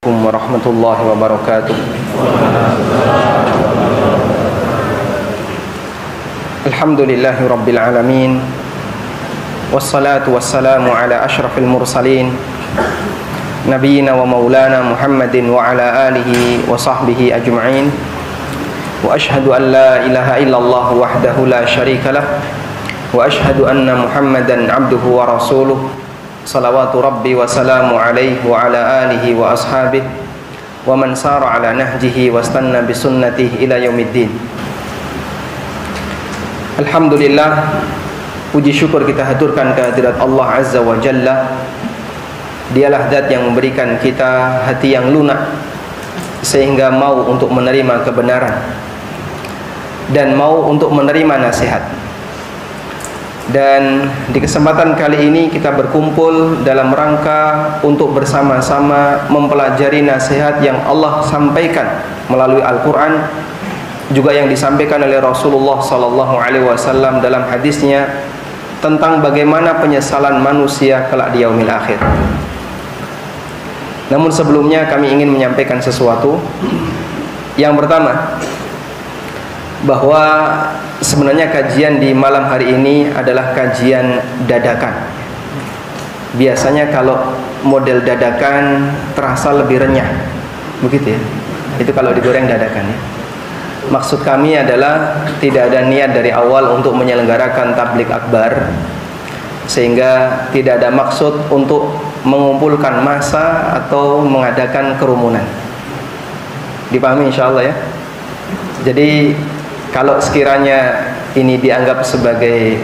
Warahmatullahi wabarakatuh. Alhamdulillahi rabbil alamin. Wassalatu wassalamu ala ashrafil mursalin Nabiyyina wa maulana Muhammadin wa ala alihi wa sahbihi ajma'in. Wa ashhadu an la ilaha illallah wahdahu la syarika lah. Wa ashhadu anna Muhammadan abduhu wa rasuluh. Salawatu Rabbi wa salamu alaihi wa ala alihi wa ashabihi wa man sara ala nahjihi wa stanna bisunnatihi ila yaumiddin. Alhamdulillah, puji syukur kita haturkan kehadirat Allah Azza wa Jalla. Dialah zat yang memberikan kita hati yang lunak sehingga mau untuk menerima kebenaran dan mau untuk menerima nasihat. Dan di kesempatan kali ini kita berkumpul dalam rangka untuk bersama-sama mempelajari nasihat yang Allah sampaikan melalui Al-Quran, juga yang disampaikan oleh Rasulullah SAW dalam hadisnya tentang bagaimana penyesalan manusia kelak di yaumil akhir. Namun sebelumnya kami ingin menyampaikan sesuatu. Yang pertama, bahwa sebenarnya kajian di malam hari ini adalah kajian dadakan. Biasanya kalau model dadakan terasa lebih renyah, begitu ya. Itu kalau digoreng dadakan ya. Maksud kami adalah tidak ada niat dari awal untuk menyelenggarakan tablik akbar, sehingga tidak ada maksud untuk mengumpulkan massa atau mengadakan kerumunan. Dipahami insyaallah ya. Jadi kalau sekiranya ini dianggap sebagai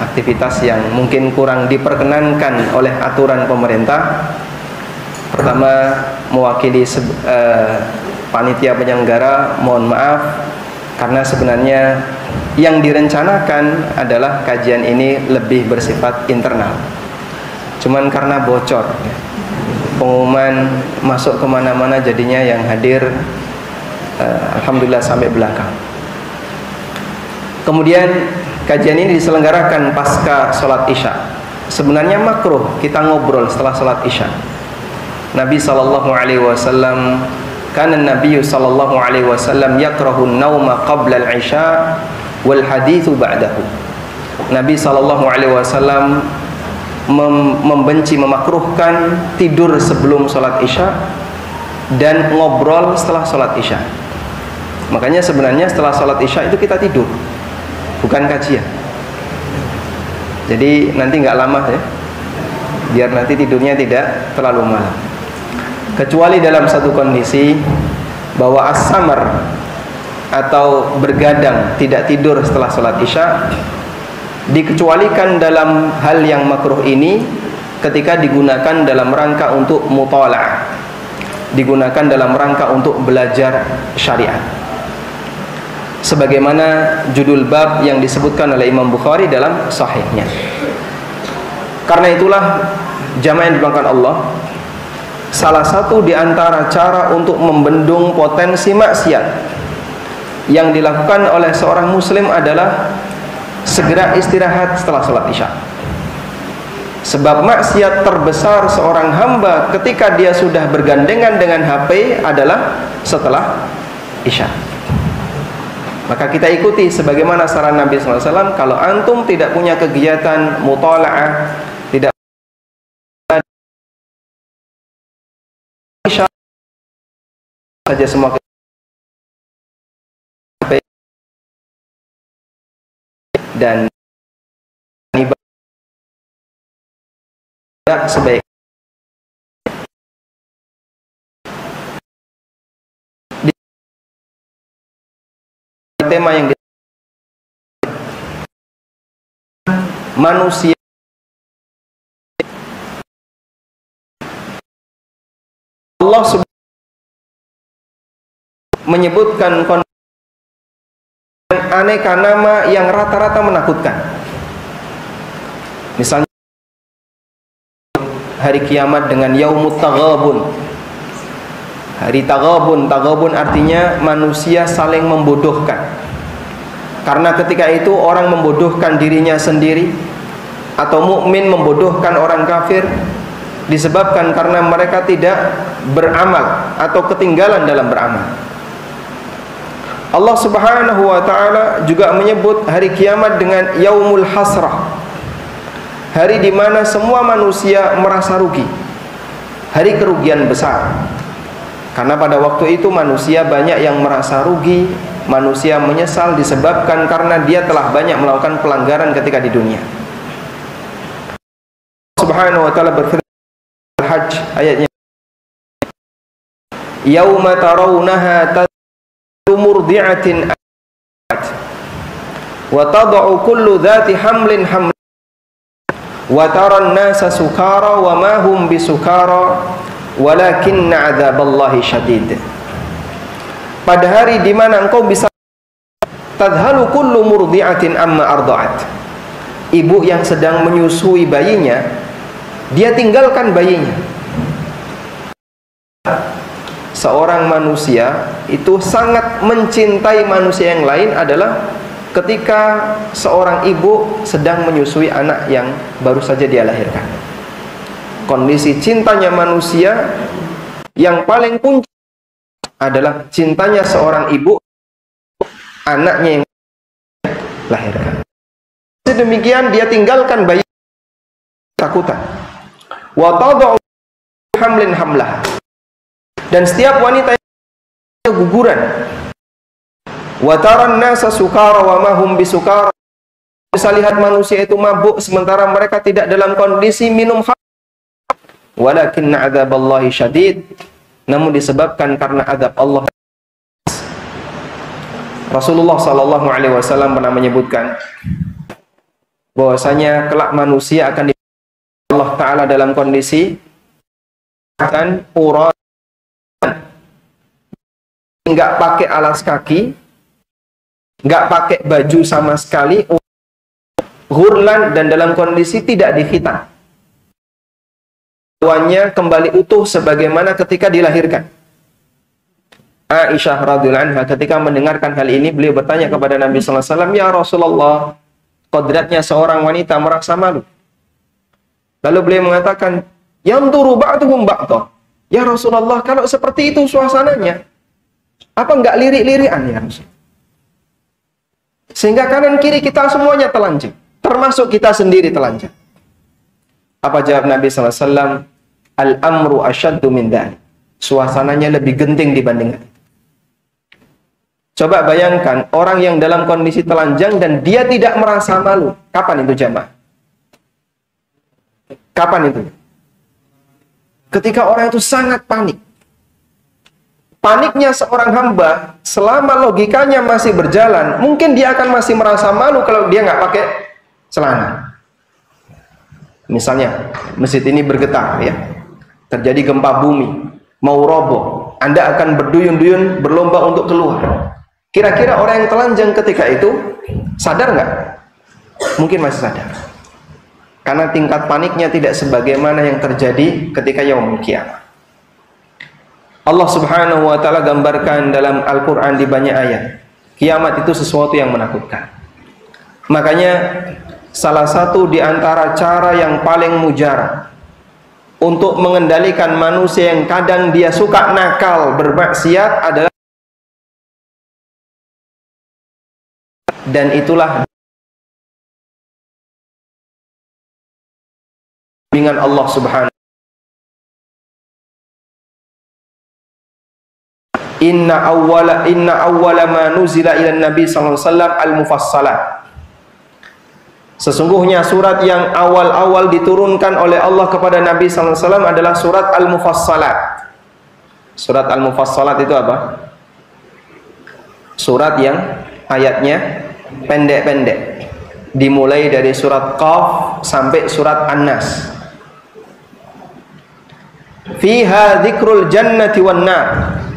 aktivitas yang mungkin kurang diperkenankan oleh aturan pemerintah, pertama mewakili panitia penyelenggara mohon maaf, karena sebenarnya yang direncanakan adalah kajian ini lebih bersifat internal. Cuman karena bocor, pengumuman masuk kemana-mana, jadinya yang hadir alhamdulillah sampai belakang. Kemudian kajian ini diselenggarakan pasca sholat isya. Sebenarnya makruh kita ngobrol setelah sholat isya. Nabi SAW, karena Nabi SAW yakrahu nauma qabla al-isya wal hadithu ba'dahu. Nabi SAW membenci, memakruhkan tidur sebelum sholat isya dan ngobrol setelah sholat isya. Makanya sebenarnya setelah sholat isya itu kita tidur, bukan kajian. Jadi nanti nggak lama ya, biar nanti tidurnya tidak terlalu malam. Kecuali dalam satu kondisi, bahwa as-samar atau bergadang tidak tidur setelah sholat isya dikecualikan dalam hal yang makruh ini ketika digunakan dalam rangka untuk mutalaah, digunakan dalam rangka untuk belajar syariat, sebagaimana judul bab yang disebutkan oleh Imam Bukhari dalam sahihnya. Karena itulah jamaah yang dimuliakan Allah, salah satu di antara cara untuk membendung potensi maksiat yang dilakukan oleh seorang muslim adalah segera istirahat setelah sholat isya. Sebab maksiat terbesar seorang hamba ketika dia sudah bergandengan dengan HP adalah setelah isya. Maka kita ikuti sebagaimana saran Nabi SAW. Kalau antum tidak punya kegiatan mutalaah, tidak isya saja semua dan ibadah sebaik tema yang manusia Allah menyebutkan aneka nama yang rata-rata menakutkan. Misalnya hari kiamat dengan yaumut taghabun. Hari taghabun, taghabun artinya manusia saling membodohkan. Karena ketika itu orang membodohkan dirinya sendiri, atau mukmin membodohkan orang kafir, disebabkan karena mereka tidak beramal atau ketinggalan dalam beramal. Allah Subhanahu wa taala juga menyebut hari kiamat dengan yaumul hasrah, hari di mana semua manusia merasa rugi, hari kerugian besar. Karena pada waktu itu manusia banyak yang merasa rugi, manusia menyesal disebabkan karena dia telah banyak melakukan pelanggaran ketika di dunia. Subhanahu wa ta'ala berfirman Al-Hajj ayatnya, yauma tarawunaha tad'u murdi'atin wa tad'u kullu dhati hamlin hamlan wa taran nasa sukara wa ma hum bisukara walakinna 'adzaballahi syadid. Pada hari di mana engkau bisa tadhalu kullu murdi'atin amma arda'at, ibu yang sedang menyusui bayinya, dia tinggalkan bayinya. Seorang manusia itu sangat mencintai manusia yang lain adalah ketika seorang ibu sedang menyusui anak yang baru saja dia lahirkan. Kondisi cintanya manusia yang paling puncak adalah cintanya seorang ibu anaknya yang lahirkan. Sedemikian dia tinggalkan bayi takutan. Wa tad'u hamlin hamlah. Dan setiap wanita yang guguran. Wa taran nasa sukara wa ma hum bisukara. Bisa lihat manusia itu mabuk sementara mereka tidak dalam kondisi minum khamr. Walakinna 'adzaballahi syadid. Namun disebabkan karena azab Allah. Rasulullah sallallahu alaihi wasallam pernah menyebutkan bahwasanya kelak manusia akan Allah Ta'ala dalam kondisi akan urat, nggak pakai alas kaki, nggak pakai baju sama sekali, ghurlan, dan dalam kondisi tidak dikhitan. Tuannya kembali utuh sebagaimana ketika dilahirkan. Aisyah radhiyallahu anha ketika mendengarkan hal ini, beliau bertanya kepada Nabi sallallahu alaihi wasallam, "Ya Rasulullah, kodratnya seorang wanita merasa malu." Lalu beliau mengatakan, "Yanduru ba'duhum ba'dha." Ya Rasulullah, kalau seperti itu suasananya, apa enggak lirik-lirikan ya Rasul? Sehingga kanan kiri kita semuanya telanjang, termasuk kita sendiri telanjang. Apa jawab Nabi sallallahu alaihi wasallam? Al-amru asyaddu min dzalik. Suasananya lebih genting dibandingkan. Coba bayangkan orang yang dalam kondisi telanjang dan dia tidak merasa malu. Kapan itu jamaah? Kapan itu? Ketika orang itu sangat panik. Paniknya seorang hamba, selama logikanya masih berjalan, mungkin dia akan masih merasa malu kalau dia nggak pakai celana. Misalnya, masjid ini bergetar ya. Terjadi gempa bumi, mau roboh. Anda akan berduyun-duyun berlomba untuk keluar. Kira-kira orang yang telanjang ketika itu sadar nggak? Mungkin masih sadar. Karena tingkat paniknya tidak sebagaimana yang terjadi ketika yaumul qiyamah. Allah Subhanahu wa taala gambarkan dalam Al-Qur'an di banyak ayat. Kiamat itu sesuatu yang menakutkan. Makanya salah satu di antara cara yang paling mujarab untuk mengendalikan manusia yang kadang dia suka nakal bermaksiat adalah, dan itulah dengan Allah Subhanahu. Inna awwala ma nuzila ila Nabi sallallahu alaihi wasallam al-mufassalat. Sesungguhnya surat yang awal-awal diturunkan oleh Allah kepada Nabi sallallahu alaihi wasallam adalah surat Al-Mufassalat. Surat Al-Mufassalat itu apa? Surat yang ayatnya pendek-pendek. Dimulai dari surat Qaf sampai surat An-Nas. Fiha dzikrul jannati wan nar.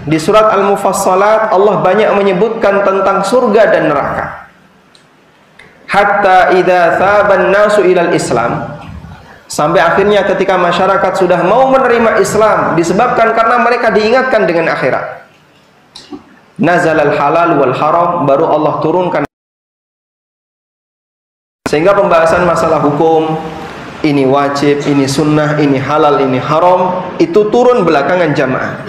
Di surat Al-Mufassalat Allah banyak menyebutkan tentang surga dan neraka. Hatta idza thaban nasu ilal Islam, sampai akhirnya ketika masyarakat sudah mau menerima Islam disebabkan karena mereka diingatkan dengan akhirat. Nazalal halal wal haram, baru Allah turunkan. Sehingga pembahasan masalah hukum, ini wajib, ini sunnah, ini halal, ini haram, itu turun belakangan jamaah.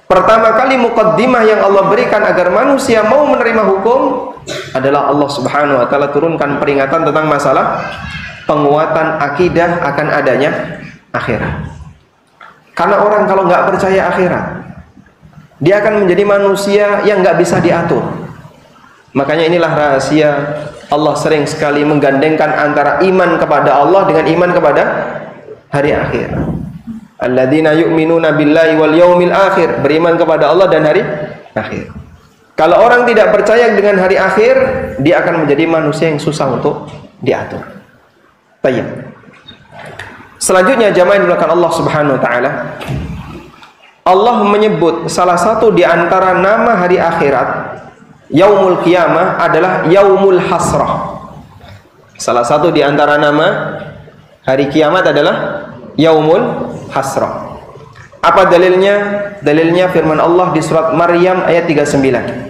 Pertama kali muqaddimah yang Allah berikan agar manusia mau menerima hukum adalah Allah Subhanahu wa taala turunkan peringatan tentang masalah penguatan akidah akan adanya akhirat. Karena orang kalau nggak percaya akhirat, dia akan menjadi manusia yang nggak bisa diatur. Makanya inilah rahasia Allah sering sekali menggandengkan antara iman kepada Allah dengan iman kepada hari akhir. Alladzina yu'minuna billahi wal yaumil akhir, beriman kepada Allah dan hari akhir. Kalau orang tidak percaya dengan hari akhir, dia akan menjadi manusia yang susah untuk diatur. Baik. Selanjutnya jamaah yang dimuliakan Allah Subhanahu wa taala, Allah menyebut salah satu di antara nama hari akhirat, Yaumul Qiyamah, adalah Yaumul Hasrah. Salah satu di antara nama hari kiamat adalah Yaumul Hasrah. Apa dalilnya? Dalilnya firman Allah di surat Maryam ayat 39.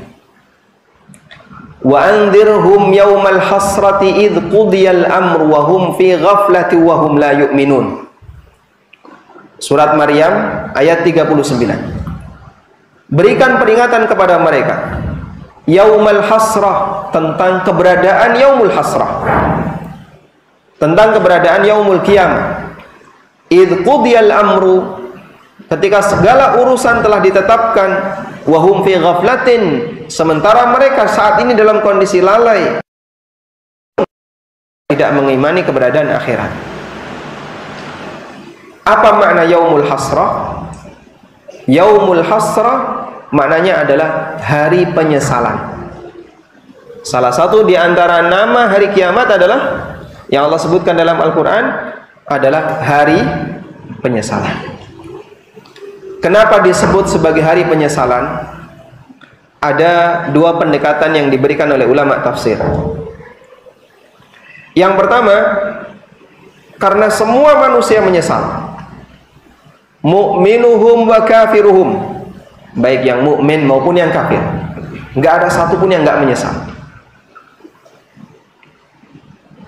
Wa anzirhum yaumal hasrati idh qudiyal amru wa hum fi ghaflati wa hum la yu'minun. Surat Maryam ayat 39. Berikan peringatan kepada mereka Yaumal Hasrah, tentang keberadaan Yaumul Hasrah, tentang keberadaan Yaumul Qiyamah. Idh qudiyal amru, ketika segala urusan telah ditetapkan, wahum fi ghaflatin, sementara mereka saat ini dalam kondisi lalai, tidak mengimani keberadaan akhirat. Apa makna Yaumul Hasrah? Yaumul Hasrah maknanya adalah hari penyesalan. Salah satu di antara nama hari kiamat adalah yang Allah sebutkan dalam Al-Quran adalah hari penyesalan. Kenapa disebut sebagai hari penyesalan? Ada dua pendekatan yang diberikan oleh ulama tafsir. Yang pertama, karena semua manusia menyesal, mu'minuhum wa kafiruhum, baik yang mukmin maupun yang kafir, nggak ada satupun yang nggak menyesal.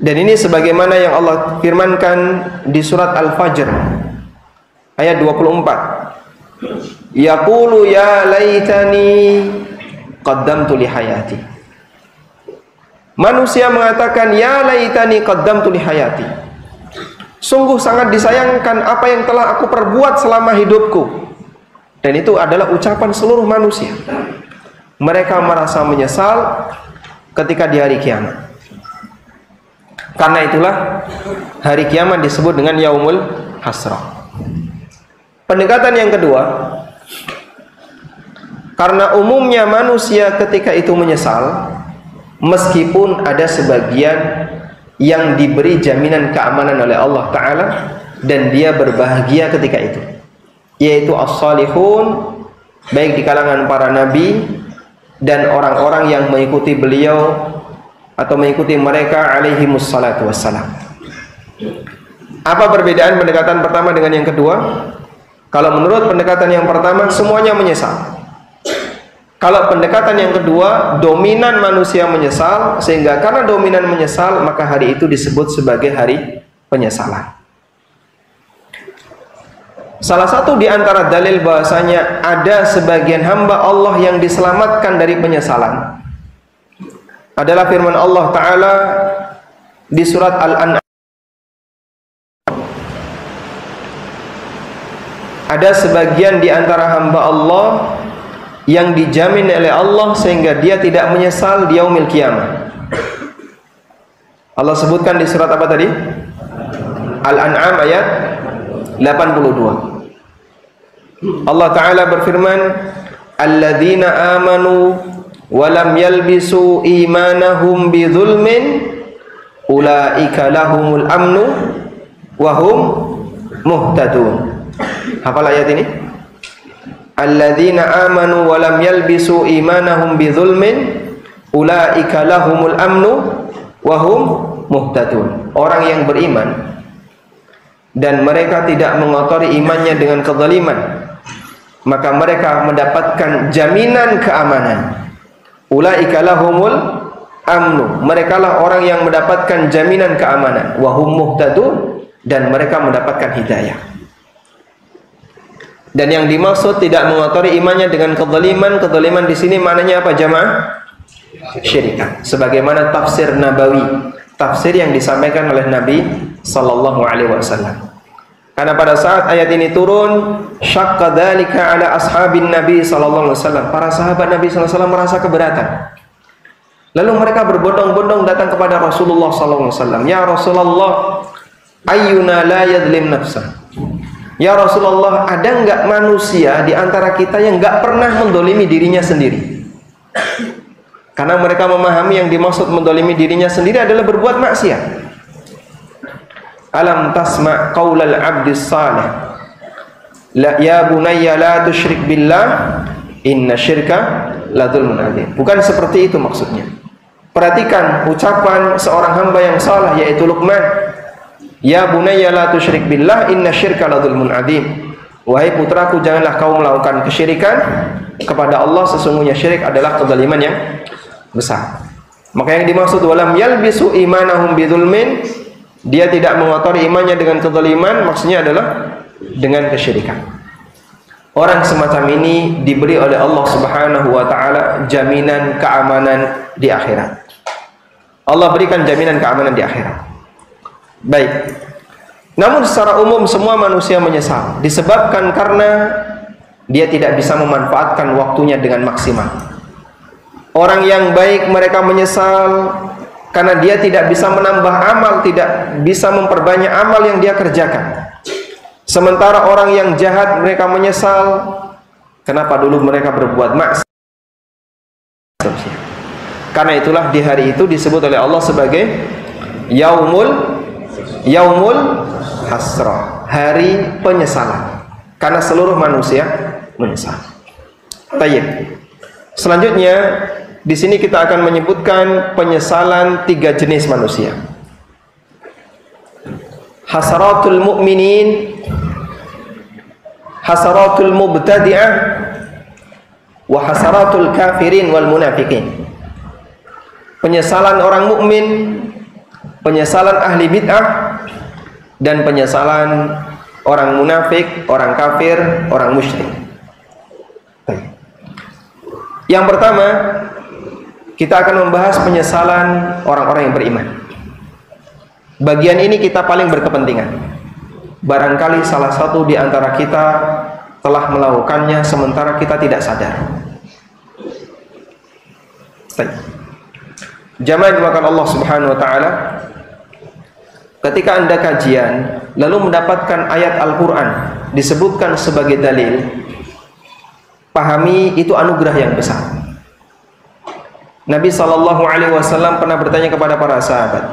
Dan ini sebagaimana yang Allah firmankan di surat Al-Fajr ayat 24. Yaqulu ya laitani qaddamtu li hayati. Manusia mengatakan ya laitani qaddamtu li hayati. Sungguh sangat disayangkan apa yang telah aku perbuat selama hidupku. Dan itu adalah ucapan seluruh manusia. Mereka merasa menyesal ketika di hari kiamat. Karena itulah hari kiamat disebut dengan Yaumul Hasrah. Pendekatan yang kedua, karena umumnya manusia ketika itu menyesal, meskipun ada sebagian yang diberi jaminan keamanan oleh Allah Ta'ala dan dia berbahagia ketika itu, yaitu as-salihun, baik di kalangan para nabi dan orang-orang yang mengikuti beliau atau mengikuti mereka alaihimus salatu wassalam. Apa perbedaan pendekatan pertama dengan yang kedua? Kalau menurut pendekatan yang pertama, semuanya menyesal. Kalau pendekatan yang kedua, dominan manusia menyesal, sehingga karena dominan menyesal, maka hari itu disebut sebagai hari penyesalan. Salah satu di antara dalil bahasanya ada sebagian hamba Allah yang diselamatkan dari penyesalan adalah firman Allah Ta'ala di surat Al-An'am. Ada sebagian di antara hamba Allah yang dijamin oleh Allah sehingga dia tidak menyesal di yaumil qiyamah. Allah sebutkan di surat apa tadi? Al-An'am ayat 82. Allah Ta'ala berfirman, alladzina amanu walam yalbisu imanahum bidzulmin ulaika lahumul amnu wahum muhtadun. Hafal ayat ini? Alladzina amanu walam yalbisu imanahum bidzulmin ulaika lahumul amnu wahum muhtadun. Orang yang beriman dan mereka tidak mengotori imannya dengan kezaliman, maka mereka mendapatkan jaminan keamanan. Ulaika lahumul amnu, mereka lah orang yang mendapatkan jaminan keamanan. Wahum muhtadun, dan mereka mendapatkan hidayah. Dan yang dimaksud tidak mengotori imannya dengan kezaliman, kezaliman di sini maknanya apa jamaah? Syirikan. Sebagaimana tafsir Nabawi, tafsir yang disampaikan oleh Nabi sallallahu alaihi wasallam. Karena pada saat ayat ini turun, syaqqa dzalika ala ashabin Nabi sallallahu alaihi wasallam. Para sahabat Nabi sallallahu alaihi wasallam merasa keberatan. Lalu mereka berbondong-bondong datang kepada Rasulullah sallallahu alaihi wasallam. Ya Rasulullah, ayyuna la yadlim nafsah. Ya Rasulullah, ada enggak manusia di antara kita yang enggak pernah mendolimi dirinya sendiri? Karena mereka memahami yang dimaksud mendolimi dirinya sendiri adalah berbuat maksiat. Alam tasma' qaulal abdis salih, la ya bunayya la tusyrik billah, inna syirka la dzulmun adzim. Bukan seperti itu maksudnya. Perhatikan ucapan seorang hamba yang saleh yaitu Luqman. Ya bunayya la tusyrik billah, inna syirka la dzulmun adzim. Wahai putraku, janganlah kau melakukan kesyirikan kepada Allah, sesungguhnya syirik adalah kezaliman yang besar. Maka yang dimaksud walam yalbisu imanahum bidzulmin, dia tidak mengotori imannya dengan kezaliman, maksudnya adalah dengan kesyirikan. Orang semacam ini diberi oleh Allah Subhanahu wa taala jaminan keamanan di akhirat. Allah berikan jaminan keamanan di akhirat. Baik. Namun secara umum semua manusia menyesal disebabkan karena dia tidak bisa memanfaatkan waktunya dengan maksimal. Orang yang baik mereka menyesal karena dia tidak bisa menambah amal, tidak bisa memperbanyak amal yang dia kerjakan. Sementara orang yang jahat mereka menyesal kenapa dulu mereka berbuat maksiat. Karena itulah di hari itu disebut oleh Allah sebagai Yaumul Hasrah, hari penyesalan. Karena seluruh manusia menyesal. Tayyib. Selanjutnya di sini kita akan menyebutkan penyesalan 3 jenis manusia. Hasaratul mu'minin, hasaratul mubtadi'ah, wa hasaratul kafirin wal munafiqin. Penyesalan orang mukmin, penyesalan ahli bid'ah, dan penyesalan orang munafik, orang kafir, orang musyrik. Yang pertama, kita akan membahas penyesalan orang-orang yang beriman. Bagian ini kita paling berkepentingan. Barangkali salah satu di antara kita telah melakukannya sementara kita tidak sadar. Jamaah dimakan Allah Subhanahu wa taala, ketika Anda kajian lalu mendapatkan ayat Al-Qur'an disebutkan sebagai dalil, pahami itu anugerah yang besar. Nabi sallallahu alaihi wasallam pernah bertanya kepada para sahabat,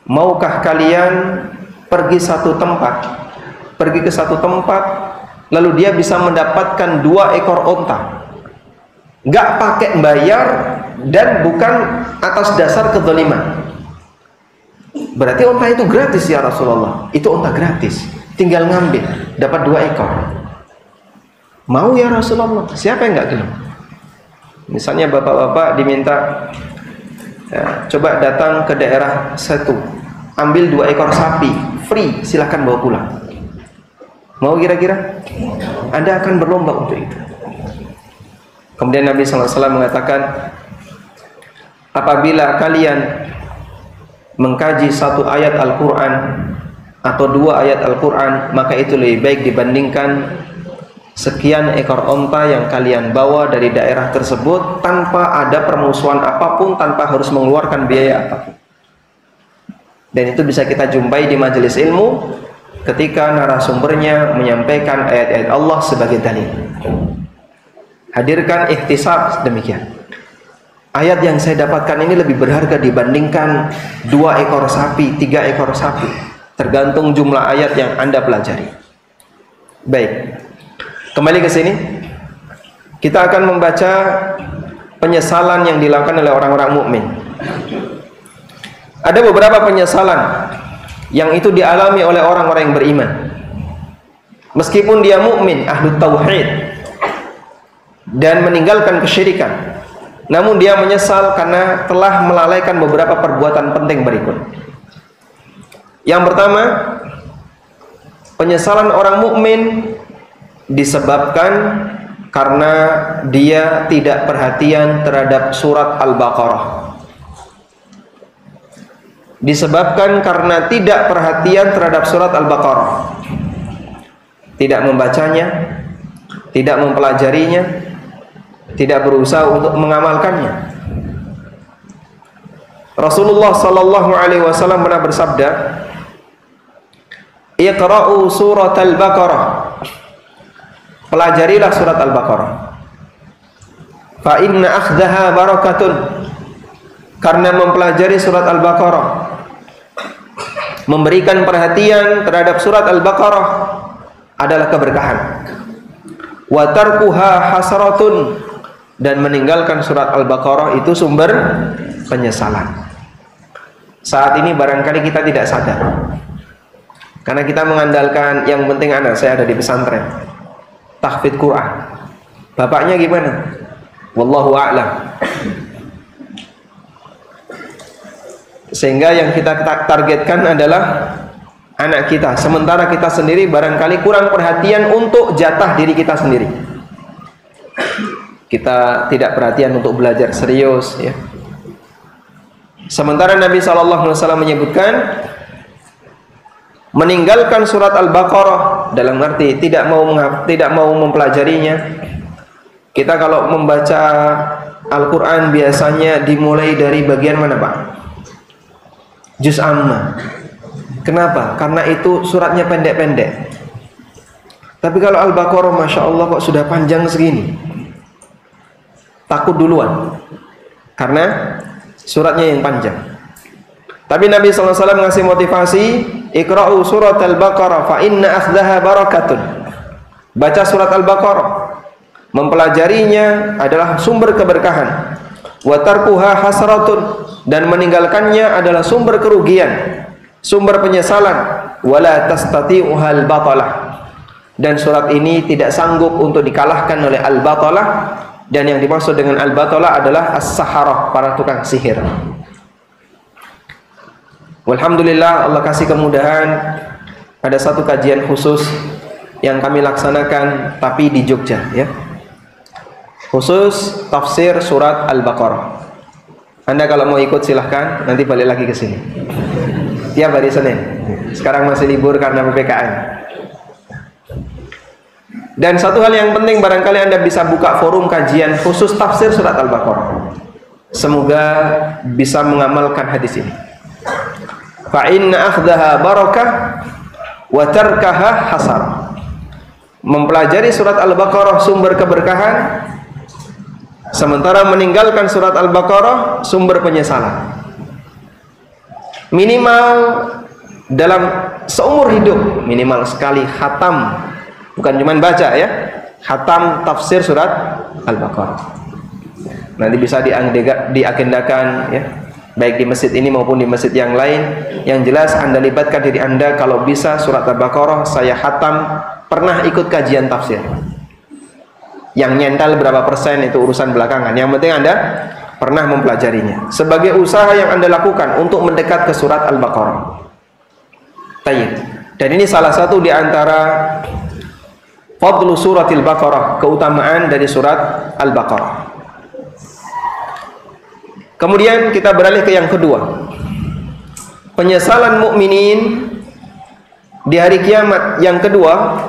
maukah kalian pergi ke satu tempat lalu dia bisa mendapatkan 2 ekor onta, nggak pakai bayar dan bukan atas dasar kezaliman? Berarti onta itu gratis ya Rasulullah. Itu onta gratis, tinggal ngambil, dapat 2 ekor. Mau ya Rasulullah? Siapa yang nggak gelap? Misalnya bapak-bapak diminta coba datang ke daerah satu, ambil 2 ekor sapi, free, silahkan bawa pulang. Mau kira-kira? Anda akan berlomba untuk itu. Kemudian Nabi SAW mengatakan, apabila kalian mengkaji 1 ayat Al-Quran atau 2 ayat Al-Quran, maka itu lebih baik dibandingkan sekian ekor onta yang kalian bawa dari daerah tersebut tanpa ada permusuhan apapun, tanpa harus mengeluarkan biaya apapun. Dan itu bisa kita jumpai di majelis ilmu ketika narasumbernya menyampaikan ayat-ayat Allah sebagai dalil. Hadirkan ihtisab demikian. Ayat yang saya dapatkan ini lebih berharga dibandingkan 2 ekor sapi, 3 ekor sapi, tergantung jumlah ayat yang Anda pelajari. Baik, kembali ke sini. Kita akan membaca penyesalan yang dilakukan oleh orang-orang mukmin. Ada beberapa penyesalan yang itu dialami oleh orang-orang yang beriman. Meskipun dia mukmin, ahlu tauhid, dan meninggalkan kesyirikan, namun dia menyesal karena telah melalaikan beberapa perbuatan penting berikut. Yang pertama, penyesalan orang mukmin disebabkan karena dia tidak perhatian terhadap surat Al-Baqarah. Disebabkan karena tidak perhatian terhadap surat Al-Baqarah, tidak membacanya, tidak mempelajarinya, tidak berusaha untuk mengamalkannya. Rasulullah sallallahu alaihi wasallam pernah bersabda, "Iqra'u surat Al-Baqarah." Pelajarilah surat Al-Baqarah. Fa inna akhdaha barakatun. Karena mempelajari surat Al-Baqarah, memberikan perhatian terhadap surat Al-Baqarah adalah keberkahan. Wa tarkuha hasratun, dan meninggalkan surat Al-Baqarah itu sumber penyesalan. Saat ini barangkali kita tidak sadar, karena kita mengandalkan yang penting anak saya ada di pesantren, tahfidz Quran. Bapaknya gimana? Wallahu a'lam. Sehingga yang kita targetkan adalah anak kita, sementara kita sendiri barangkali kurang perhatian untuk jatah diri kita sendiri. Kita tidak perhatian untuk belajar serius, ya. Sementara Nabi SAW menyebutkan meninggalkan surat Al-Baqarah dalam arti tidak mau mempelajarinya. Kita kalau membaca Al-Quran biasanya dimulai dari bagian mana, Pak? Juz Amma. Kenapa? Karena itu suratnya pendek-pendek. Tapi kalau Al-Baqarah, Masya Allah kok sudah panjang segini. Takut duluan, karena suratnya yang panjang. Tapi Nabi SAW ngasih motivasi, Iqra'u surat Al-Baqarah fa inna akhdaha barakatun. Baca surat Al-Baqarah, mempelajarinya adalah sumber keberkahan. Wa tarkuha hasratun, dan meninggalkannya adalah sumber kerugian, sumber penyesalan. Wala tastati'uhal batalah, dan surat ini tidak sanggup untuk dikalahkan oleh al-batalah. Dan yang dimaksud dengan al-batalah adalah as-saharah, para tukang sihir. Walhamdulillah, Allah kasih kemudahan, ada satu kajian khusus yang kami laksanakan tapi di Jogja, ya. Khusus tafsir surat Al-Baqarah. Anda kalau mau ikut silahkan, nanti balik lagi ke sini. Tiap hari Senin. Sekarang masih libur karena PPKM. Dan satu hal yang penting, barangkali Anda bisa buka forum kajian khusus tafsir surat Al-Baqarah. Semoga bisa mengamalkan hadis ini. Fa inna akhdaha barakah wa tarkaha hasar. Mempelajari surat Al-Baqarah sumber keberkahan, sementara meninggalkan surat Al-Baqarah sumber penyesalan. Minimal dalam seumur hidup, minimal sekali khatam, bukan cuma baca, ya, khatam tafsir surat Al-Baqarah. Nanti bisa diagendakan, ya, baik di masjid ini maupun di masjid yang lain. Yang jelas Anda libatkan diri Anda, kalau bisa surat Al-Baqarah saya khatam, pernah ikut kajian tafsir. Yang nyental berapa persen itu urusan belakangan. Yang penting Anda pernah mempelajarinya. Sebagai usaha yang Anda lakukan untuk mendekat ke surat Al-Baqarah. Tayyib. Dan ini salah satu di antara fadlu suratil Baqarah, keutamaan dari surat Al-Baqarah. Kemudian kita beralih ke yang kedua. Penyesalan mukminin di hari kiamat yang kedua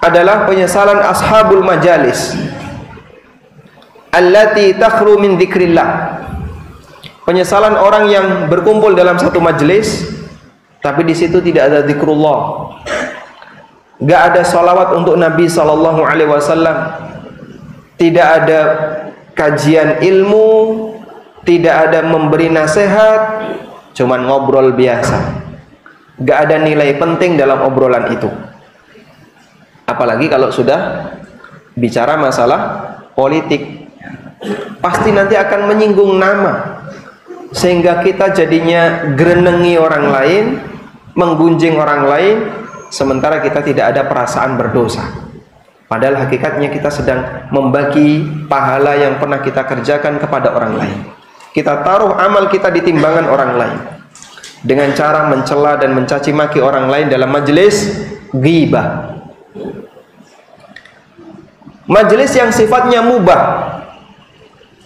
adalah penyesalan ashabul majalis allati takhru min dzikrillah. Penyesalan orang yang berkumpul dalam satu majelis tapi di situ tidak ada zikrullah. Enggak ada salawat untuk Nabi sallallahu alaihi wasallam. Tidak ada kajian ilmu, tidak ada memberi nasihat, cuman ngobrol biasa. Enggak ada nilai penting dalam obrolan itu. Apalagi kalau sudah bicara masalah politik, pasti nanti akan menyinggung nama, sehingga kita jadinya gerenengi orang lain, menggunjing orang lain, sementara kita tidak ada perasaan berdosa. Padahal hakikatnya kita sedang membagi pahala yang pernah kita kerjakan kepada orang lain. Kita taruh amal kita di timbangan orang lain. dengan cara mencela dan mencaci maki orang lain dalam majelis ghibah. Majelis yang sifatnya mubah,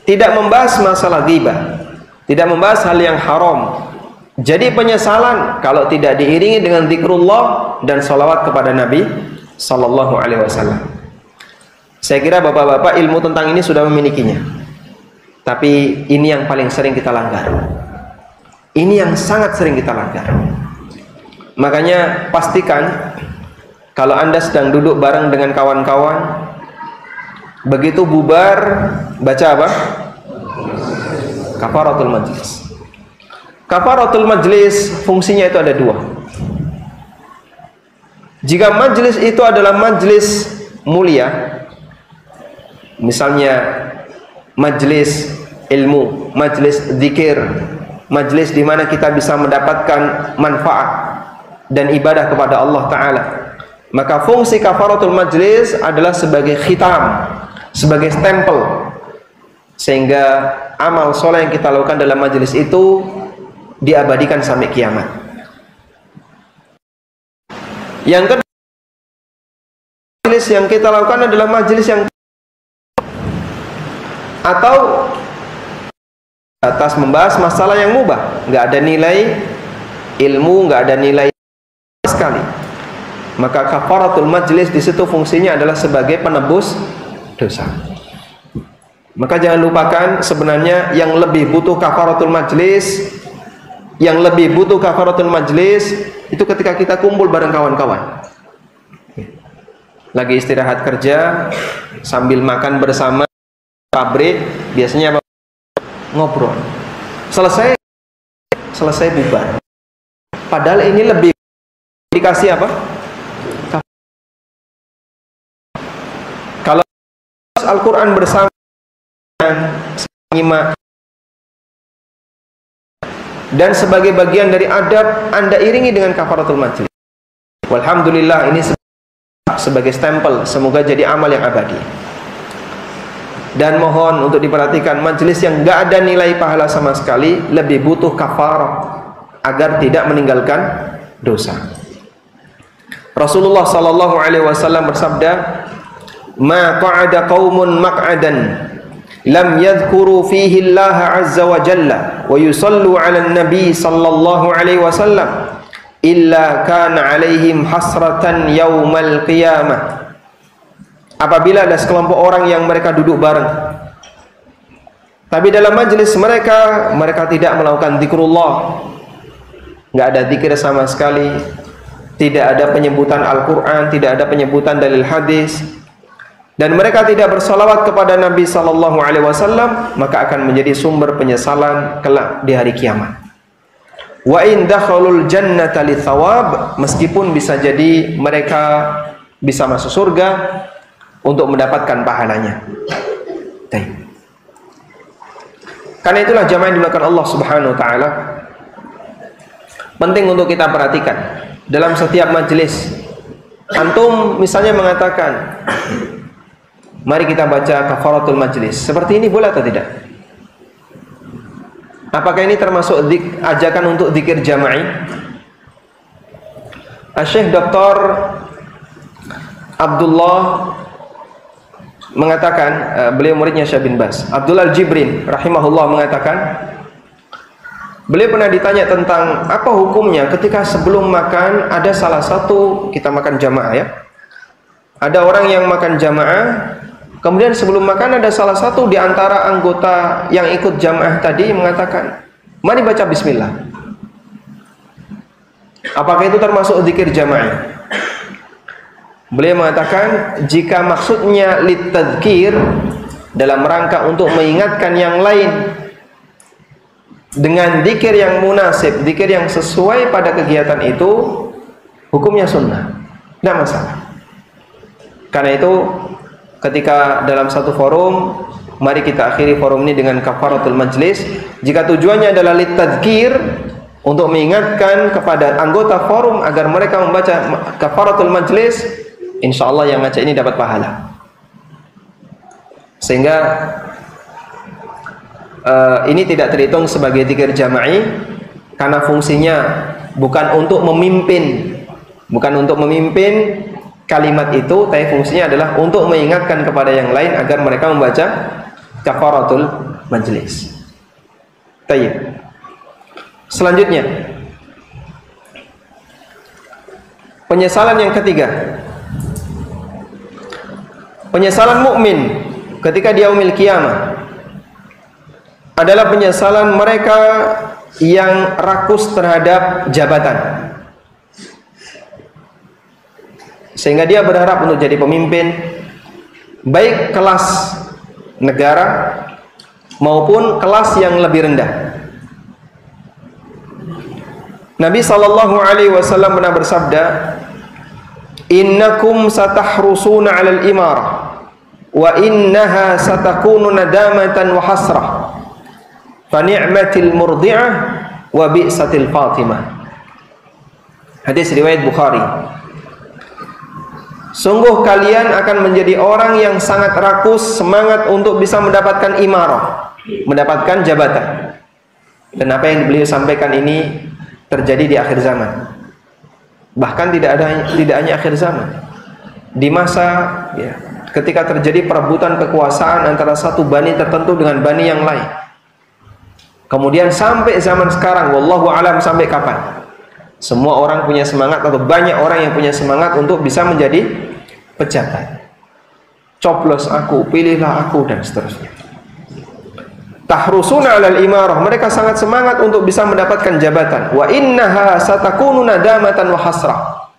tidak membahas masalah ghibah, tidak membahas hal yang haram, jadi penyesalan kalau tidak diiringi dengan zikrullah dan salawat kepada Nabi Sallallahu Alaihi Wasallam. Saya kira bapak-bapak ilmu tentang ini sudah memilikinya, tapi ini yang paling sering kita langgar. Ini yang sangat sering kita langgar. Makanya pastikan kalau Anda sedang duduk bareng dengan kawan-kawan, begitu bubar baca apa? Kafaratul majlis. Kafaratul majlis fungsinya itu ada dua. Jika majlis itu adalah majlis mulia, misalnya majlis ilmu, majlis zikir, majlis di mana kita bisa mendapatkan manfaat dan ibadah kepada Allah Ta'ala, maka fungsi kafaratul majlis adalah sebagai khitam, sebagai stempel, sehingga amal soleh yang kita lakukan dalam majlis itu diabadikan sampai kiamat. Yang kedua, majlis yang kita lakukan adalah majlis yang atau atas membahas masalah yang mubah, nggak ada nilai ilmu, nggak ada nilai sekali, maka kafaratul majlis di situ fungsinya adalah sebagai penebus dosa. Maka jangan lupakan sebenarnya yang lebih butuh kafaratul majlis, yang lebih butuh kafaratul majlis itu ketika kita kumpul bareng kawan-kawan, lagi istirahat kerja sambil makan bersama pabrik, biasanya ngobrol, selesai bubar. Padahal ini lebih dikasih apa? Kalau Al-Quran bersama menyimak dan sebagai bagian dari adab, Anda iringi dengan kafaratul majlis. Walhamdulillah, ini sebagai stempel, semoga jadi amal yang abadi. Dan mohon untuk diperhatikan, majelis yang nggak ada nilai pahala sama sekali lebih butuh kafarah agar tidak meninggalkan dosa. Rasulullah Sallallahu Alaihi Wasallam bersabda, "Ma qa'ada qaumun maq'adan lam yadhkuru fihi Allah azza wa jalla wa yusallu 'ala an-nabi sallallahu alaihi wasallam illa kana 'alaihim hasratan yaumal qiyamah." Apabila ada sekelompok orang yang mereka duduk bareng, tapi dalam majelis mereka tidak melakukan zikrullah, nggak ada zikir sama sekali, tidak ada penyebutan Al-Quran, tidak ada penyebutan dalil hadis, dan mereka tidak bersalawat kepada Nabi Sallallahu Alaihi Wasallam, maka akan menjadi sumber penyesalan kelak di hari kiamat. Wa in dakhalul jannata li thawab, meskipun bisa jadi mereka bisa masuk surga untuk mendapatkan pahalanya. Karena itulah jamaah yang dimuliakan Allah Subhanahu wa taala, penting untuk kita perhatikan dalam setiap majelis. Antum misalnya mengatakan, mari kita baca kafaratul majlis. Seperti ini boleh atau tidak? Apakah ini termasuk ajakan untuk zikir jama'i? Syekh Dr. Abdullah mengatakan, beliau muridnya Syekh bin Baz, Abdullah Jibrin rahimahullah mengatakan, beliau pernah ditanya tentang apa hukumnya ketika sebelum makan ada salah satu, kita makan jamaah ya, ada orang yang makan jamaah, kemudian sebelum makan ada salah satu di antara anggota yang ikut jamaah tadi mengatakan, mari baca bismillah. Apakah itu termasuk zikir jamaah? Beliau mengatakan, jika maksudnya litadzkir, dalam rangka untuk mengingatkan yang lain dengan zikir yang munasib, zikir yang sesuai pada kegiatan itu, hukumnya sunnah, tidak masalah. Karena itu ketika dalam satu forum, mari kita akhiri forum ini dengan kafaratul majlis. Jika tujuannya adalah litadzkir, untuk mengingatkan kepada anggota forum agar mereka membaca kafaratul majlis, insya Allah yang ngaca ini dapat pahala. Sehingga ini tidak terhitung sebagai zikir jama'i, karena fungsinya bukan untuk memimpin, kalimat itu, tapi fungsinya adalah untuk mengingatkan kepada yang lain agar mereka membaca kafaratul majlis. Tayyib. Selanjutnya, penyesalan yang ketiga. Penyesalan mukmin ketika di yaumil qiyamah adalah penyesalan mereka yang rakus terhadap jabatan, sehingga dia berharap untuk jadi pemimpin, baik kelas negara maupun kelas yang lebih rendah. Nabi sallallahu alaihi wasallam pernah bersabda, "Innakum satahrusuna 'alal imarah wa innaha satakunu nadamatan wa hasrah. Fa ni'matil murdi'ah wa bi'satil fatimah." Hadis riwayat Bukhari. Sungguh kalian akan menjadi orang yang sangat rakus semangat untuk bisa mendapatkan imarah, mendapatkan jabatan. Dan apa yang beliau sampaikan ini terjadi di akhir zaman. Bahkan tidak hanya akhir zaman. Di masa ketika terjadi perebutan kekuasaan antara satu bani tertentu dengan bani yang lain. Kemudian sampai zaman sekarang, wallahu alam sampai kapan? Semua orang punya semangat atau banyak orang yang punya semangat untuk bisa menjadi pejabat. Coblos aku, pilihlah aku, dan seterusnya. Tahrusuna 'alal imarah, mereka sangat semangat untuk bisa mendapatkan jabatan. Wa innaha satakunu nadamatan wa hasrah.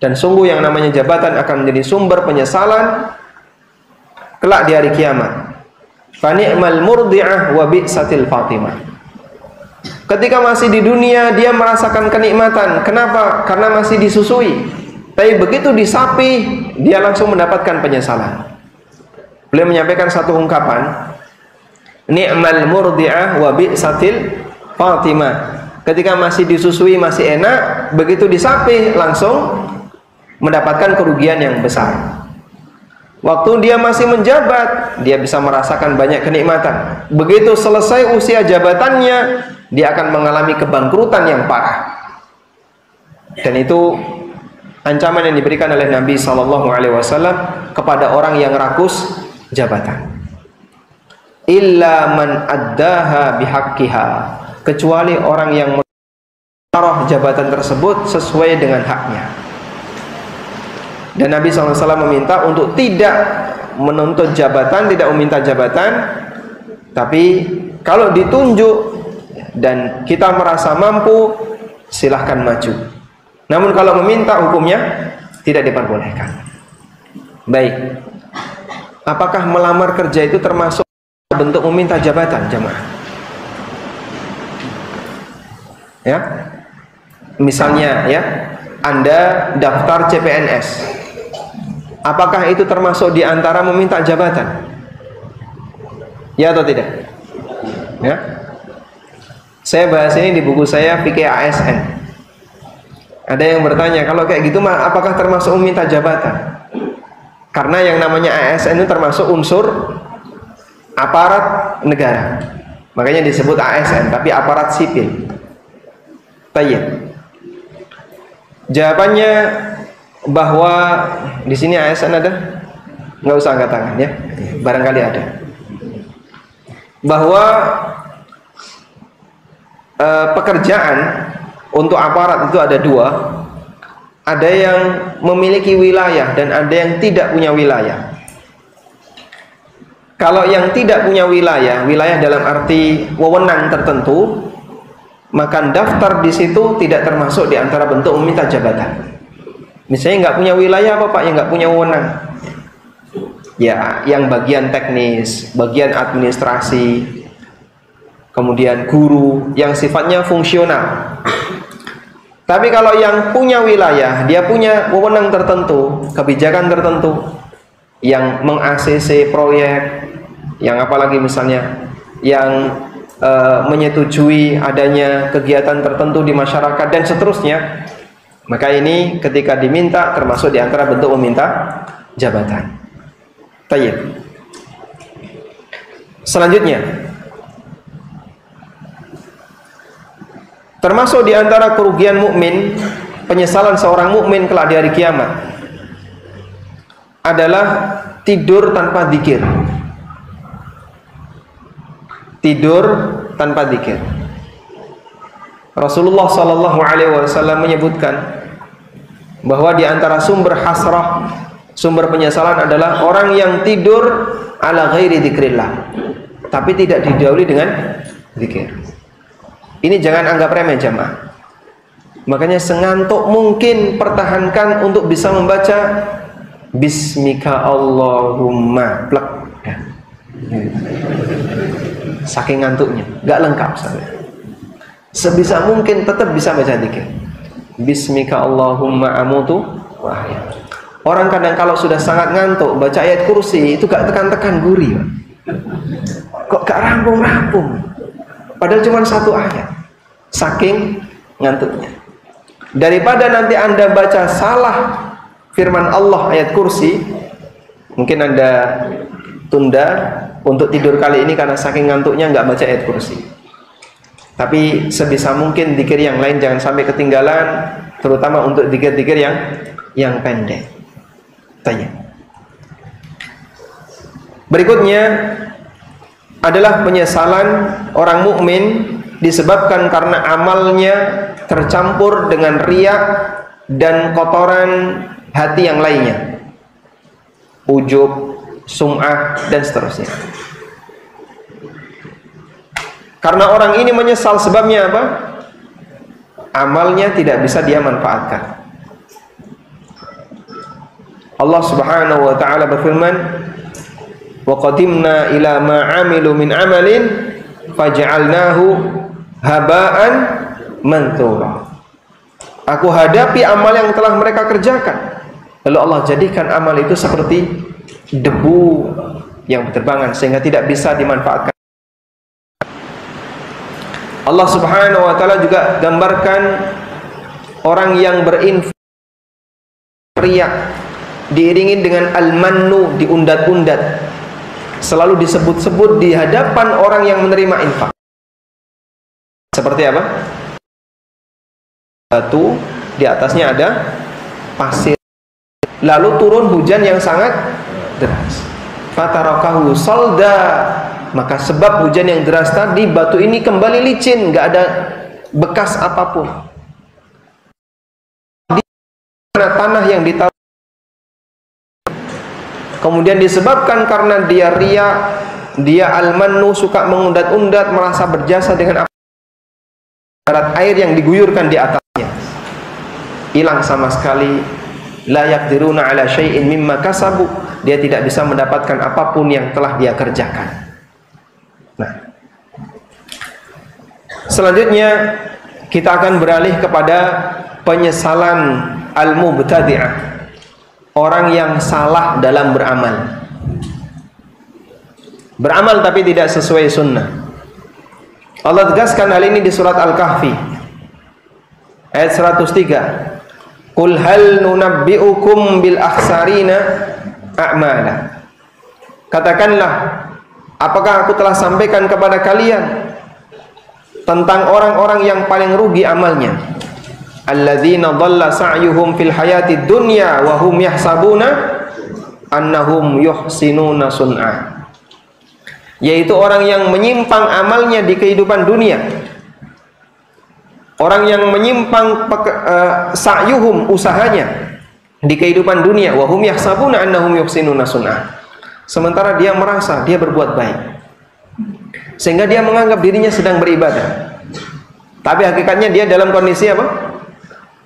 Dan sungguh yang namanya jabatan akan menjadi sumber penyesalan kelak di hari kiamat. Fa ni'mal murdi'ah wa bi'satil fatimah. Ketika masih di dunia dia merasakan kenikmatan. Kenapa? Karena masih disusui. Tapi begitu disapi, dia langsung mendapatkan penyesalan. Beliau menyampaikan satu ungkapan, ni'mal murdi'ah wa bi'satil fatimah. Ketika masih disusui masih enak, begitu disapi langsung mendapatkan kerugian yang besar. Waktu dia masih menjabat, dia bisa merasakan banyak kenikmatan. Begitu selesai usia jabatannya, dia akan mengalami kebangkrutan yang parah. Dan itu ancaman yang diberikan oleh Nabi SAW kepada orang yang rakus jabatan. Illa man addaha bihaqqiha, kecuali orang yang menaruh jabatan tersebut sesuai dengan haknya. Dan Nabi SAW meminta untuk tidak menuntut jabatan, tidak meminta jabatan, tapi kalau ditunjuk dan kita merasa mampu, silahkan maju. Namun kalau meminta, hukumnya tidak diperbolehkan. Baik, apakah melamar kerja itu termasuk bentuk meminta jabatan, jemaah? Ya, misalnya ya, Anda daftar CPNS, apakah itu termasuk di antara meminta jabatan? Ya atau tidak? Ya, saya bahas ini di buku saya Fikih ASN. Ada yang bertanya, kalau kayak gitu mah apakah termasuk meminta jabatan? Karena yang namanya ASN itu termasuk unsur aparat negara, makanya disebut ASN, tapi aparat sipil. Tayyib. Jawabannya bahwa di sini ASN ada, nggak usah angkat tangan ya, barangkali ada. Bahwa pekerjaan untuk aparat itu ada dua, ada yang memiliki wilayah dan ada yang tidak punya wilayah. Kalau yang tidak punya wilayah dalam arti wewenang tertentu, maka daftar di situ tidak termasuk di antara bentuk meminta jabatan. Misalnya nggak punya wilayah apa Pak, yang nggak punya wewenang, ya yang bagian teknis, bagian administrasi, kemudian guru yang sifatnya fungsional. Tapi kalau yang punya wilayah, dia punya wewenang tertentu, kebijakan tertentu, yang meng-ACC proyek, yang apalagi misalnya yang menyetujui adanya kegiatan tertentu di masyarakat dan seterusnya, maka ini ketika diminta termasuk di antara bentuk meminta jabatan. Tayyib. Selanjutnya, Termasuk di antara kerugian mukmin, penyesalan seorang mukmin kelak di hari kiamat adalah tidur tanpa zikir. Tidur tanpa zikir. Rasulullah sallallahu alaihi wasallam menyebutkan bahwa di antara sumber hasrah, sumber penyesalan adalah orang yang tidur ala ghairi dzikrillah, tapi tidak didahului dengan zikir. Ini jangan anggap remeh jamaah. Makanya sengantuk mungkin pertahankan untuk bisa membaca Bismika Allahumma plek. Saking ngantuknya, nggak lengkap sampai. Sebisa mungkin tetap bisa baca zikir. Bismika Allahumma amutu wa ahya. Orang kadang kalau sudah sangat ngantuk baca ayat kursi itu gak tekan-tekan gurih. Kok gak rampung-rampung? Padahal cuma satu ayat. Saking ngantuknya. Daripada nanti Anda baca salah firman Allah ayat kursi, mungkin Anda tunda untuk tidur kali ini karena saking ngantuknya nggak baca ayat kursi. Tapi sebisa mungkin zikir yang lain jangan sampai ketinggalan, terutama untuk zikir-zikir yang pendek. Tanya. Berikutnya adalah penyesalan orang mukmin disebabkan karena amalnya tercampur dengan riya dan kotoran hati yang lainnya, ujub, sum'ah dan seterusnya. Karena orang ini menyesal, sebabnya apa? Amalnya tidak bisa dia manfaatkan. Allah Subhanahu wa taala berfirman, "Wa qadimna ila ma 'amilu min 'amalin faj'alnahu haba'an manthura." Aku hadapi amal yang telah mereka kerjakan, lalu Allah jadikan amal itu seperti debu yang berterbangan sehingga tidak bisa dimanfaatkan. Allah Subhanahu wa taala juga gambarkan orang yang berinfak riya diiringi dengan al-mannu, diundat-undat, selalu disebut-sebut di hadapan orang yang menerima infak. Seperti apa? Batu, di atasnya ada pasir, lalu turun hujan yang sangat deras. Fatarakahu salda, maka sebab hujan yang deras tadi batu ini kembali licin, nggak ada bekas apapun. Di tanah yang ditaruh, kemudian disebabkan karena dia riya, dia al-mannu, suka mengundat-undat, merasa berjasa dengan air yang diguyurkan di atasnya, hilang sama sekali. La yaqdiruna ala syai'in mimma kasabu, dia tidak bisa mendapatkan apapun yang telah dia kerjakan. Nah, selanjutnya kita akan beralih kepada penyesalan al-mubtadi'ah, orang yang salah dalam beramal. Beramal tapi tidak sesuai sunnah. Allah tegaskan hal ini di surat Al-Kahfi ayat 103. Qul hal nunabbi'ukum bil akhsarina a'mala. Katakanlah, apakah aku telah sampaikan kepada kalian tentang orang-orang yang paling rugi amalnya? Alladzina dhalla sa'yuhum fil hayatid dunya wa hum yahsabuna annahum yuhsinuna sun'a. Yaitu orang yang menyimpang amalnya di kehidupan dunia. Orang yang menyimpang sa'yuhum, usahanya di kehidupan dunia, wa hum yahsabuna annahum yuhsinuna sun'a. Sementara dia merasa dia berbuat baik, sehingga dia menganggap dirinya sedang beribadah. Tapi hakikatnya dia dalam kondisi apa?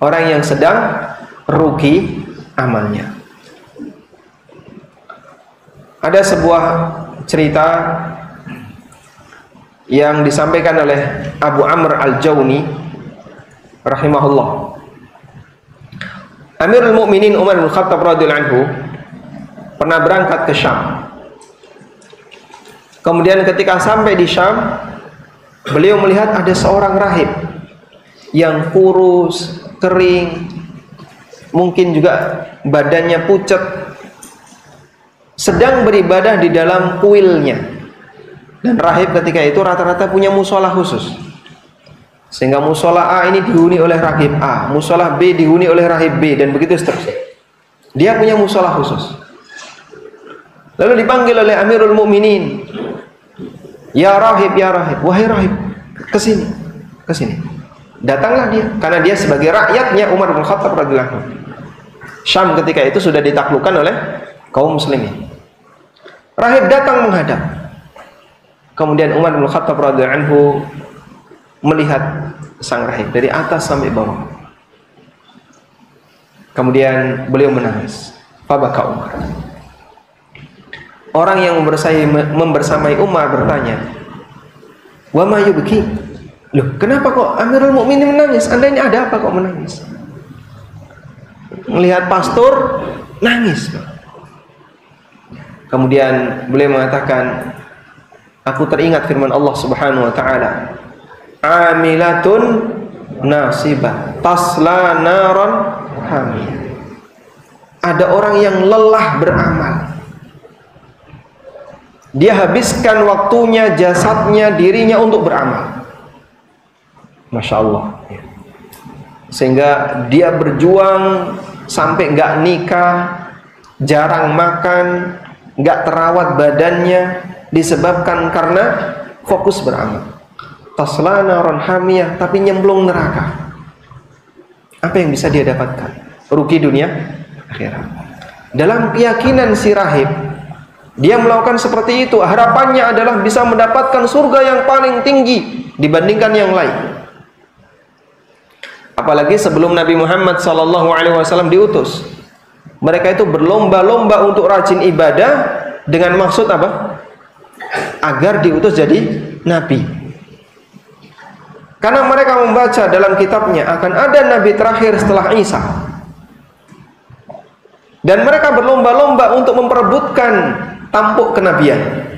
Orang yang sedang rugi amalnya. Ada sebuah cerita yang disampaikan oleh Abu Amr al-Jawni rahimahullah. Amirul Mukminin Umar bin Khattab radhiyallahu anhu pernah berangkat ke Syam. Kemudian ketika sampai di Syam, beliau melihat ada seorang rahib yang kurus, kering, mungkin juga badannya pucat, sedang beribadah di dalam kuilnya. Dan rahib ketika itu rata-rata punya musola khusus. Sehingga musola A ini dihuni oleh rahib A, musola B dihuni oleh rahib B, dan begitu seterusnya. Dia punya musola khusus. Lalu dipanggil oleh Amirul Mukminin, ya rahib, wahai rahib, kesini, kesini. Datanglah dia, karena dia sebagai rakyatnya Umar bin Khattab radhiyallahu anhu. Syam ketika itu sudah ditaklukkan oleh kaum muslimin. Rahib datang menghadap. Kemudian Umar bin Khattab radhiyallahu anhu melihat sang rahib dari atas sampai bawah. Kemudian beliau menangis. Fabaka Umar. Orang yang membersamai Umar bertanya, "Wa ma yubki?" Loh, kenapa kok Amirul Mukminin menangis? Anda ini ada apa kok menangis? Melihat pastor nangis. Kemudian beliau mengatakan, aku teringat firman Allah Subhanahu wa taala, "Amilatun nasibah, tasla naran hamiyah." Ada orang yang lelah beramal. Dia habiskan waktunya, jasadnya, dirinya untuk beramal. Masya Allah. Sehingga dia berjuang sampai nggak nikah, jarang makan, nggak terawat badannya, disebabkan karena fokus beramal. Tasla naran hamiyah, tapi nyemplung neraka. Apa yang bisa dia dapatkan? Rugi dunia akhirat. Dalam keyakinan si rahib, dia melakukan seperti itu, harapannya adalah bisa mendapatkan surga yang paling tinggi dibandingkan yang lain. Apalagi sebelum Nabi Muhammad SAW diutus, mereka itu berlomba-lomba untuk rajin ibadah dengan maksud apa? Agar diutus jadi nabi. Karena mereka membaca dalam kitabnya akan ada nabi terakhir setelah Isa. Dan mereka berlomba-lomba untuk memperebutkan tampuk kenabian.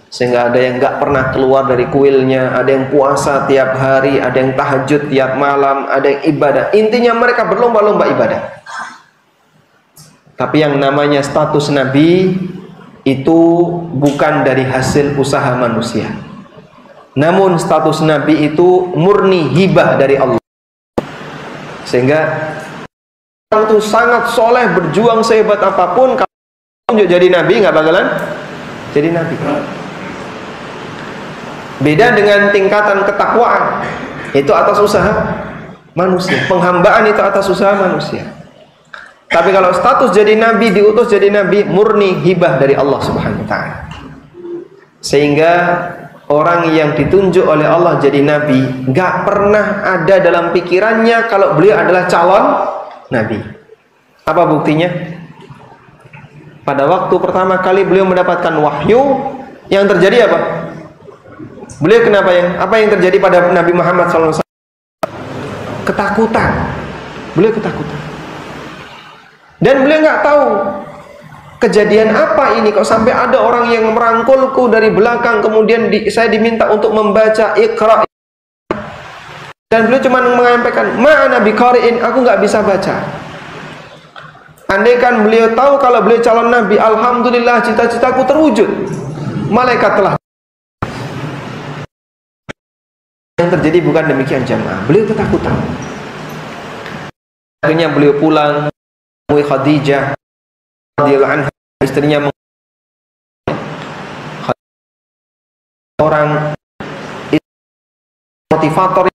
Sehingga ada yang nggak pernah keluar dari kuilnya, ada yang puasa tiap hari, ada yang tahajud tiap malam, ada yang ibadah. Intinya mereka berlomba-lomba ibadah. Tapi yang namanya status nabi itu bukan dari hasil usaha manusia. Namun status nabi itu murni hibah dari Allah. Sehingga orang itu sangat soleh, berjuang sehebat apapun, kalau tunjuk jadi nabi nggak bakalan jadi nabi. Beda dengan tingkatan ketakwaan, itu atas usaha manusia. Penghambaan itu atas usaha manusia. Tapi kalau status jadi nabi, diutus jadi nabi, murni hibah dari Allah Subhanahu wa taala. Sehingga orang yang ditunjuk oleh Allah jadi nabi nggak pernah ada dalam pikirannya kalau beliau adalah calon nabi. Apa buktinya? Pada waktu pertama kali beliau mendapatkan wahyu, yang terjadi apa? Beliau kenapa apa yang terjadi pada Nabi Muhammad SAW? Ketakutan. Beliau ketakutan. Dan beliau nggak tahu kejadian apa ini kok sampai ada orang yang merangkulku dari belakang, kemudian saya diminta untuk membaca Iqra. Dan beliau cuma menyampaikan, "Ma'ana biqari'in," aku nggak bisa baca. Andaikan beliau tahu kalau beliau calon nabi, alhamdulillah cita-citaku terwujud. Malaikat telah. Yang terjadi bukan demikian jamaah. Beliau ketakutan. Akhirnya beliau pulang menemui Khadijah radhiyallahu anha, istrinya, orang motivator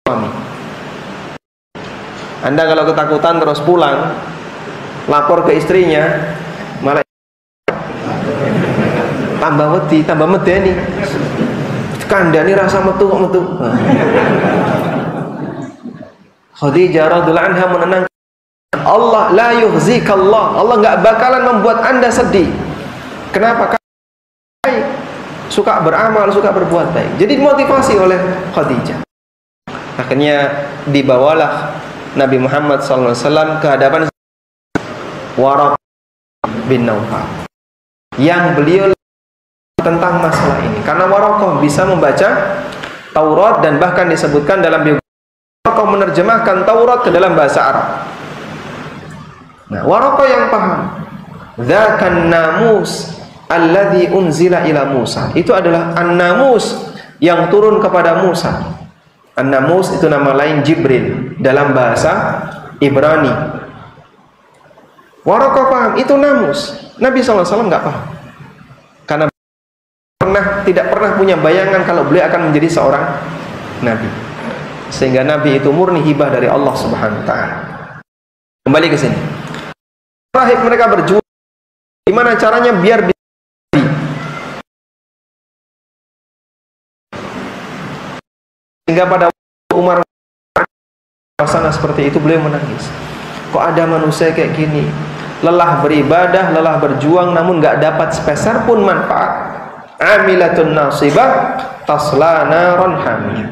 suami. Anda kalau ketakutan terus pulang, lapor ke istrinya, malah tambah wedi, tambah medeni. Kandani rasa metu kok metu. Khadijah radhiyallahu anha menenangkan, Allah la yuhzikallah, Allah nggak bakalan membuat Anda sedih. Kenapa? Karena suka beramal, suka berbuat baik. Jadi dimotivasi oleh Khadijah. Akhirnya dibawalah Nabi Muhammad SAW ke hadapan Waraqah bin Naufal, yang beliau tentang masalah ini, karena Waraqah bisa membaca Taurat dan bahkan disebutkan dalam biografi Waraqah menerjemahkan Taurat ke dalam bahasa Arab. Nah, Waraqah yang paham, dzakan namus alladzi unzila ila Musa, itu adalah an-namus, yang turun kepada Musa. An-Namus itu nama lain Jibril dalam bahasa Ibrani. Waraqah paham, itu namus. Nabi SAW nggak paham, karena tidak pernah punya bayangan kalau beliau akan menjadi seorang nabi. Sehingga nabi itu murni hibah dari Allah Subhanahu wa taala. Kembali ke sini. Rahib mereka berjuang. Gimana caranya biar sehingga pada Umar suasana seperti itu beliau menangis. Kok ada manusia kayak gini, lelah beribadah, lelah berjuang, namun nggak dapat sepeser pun manfaat. Amilatun nasibah tasla naron hamiyah.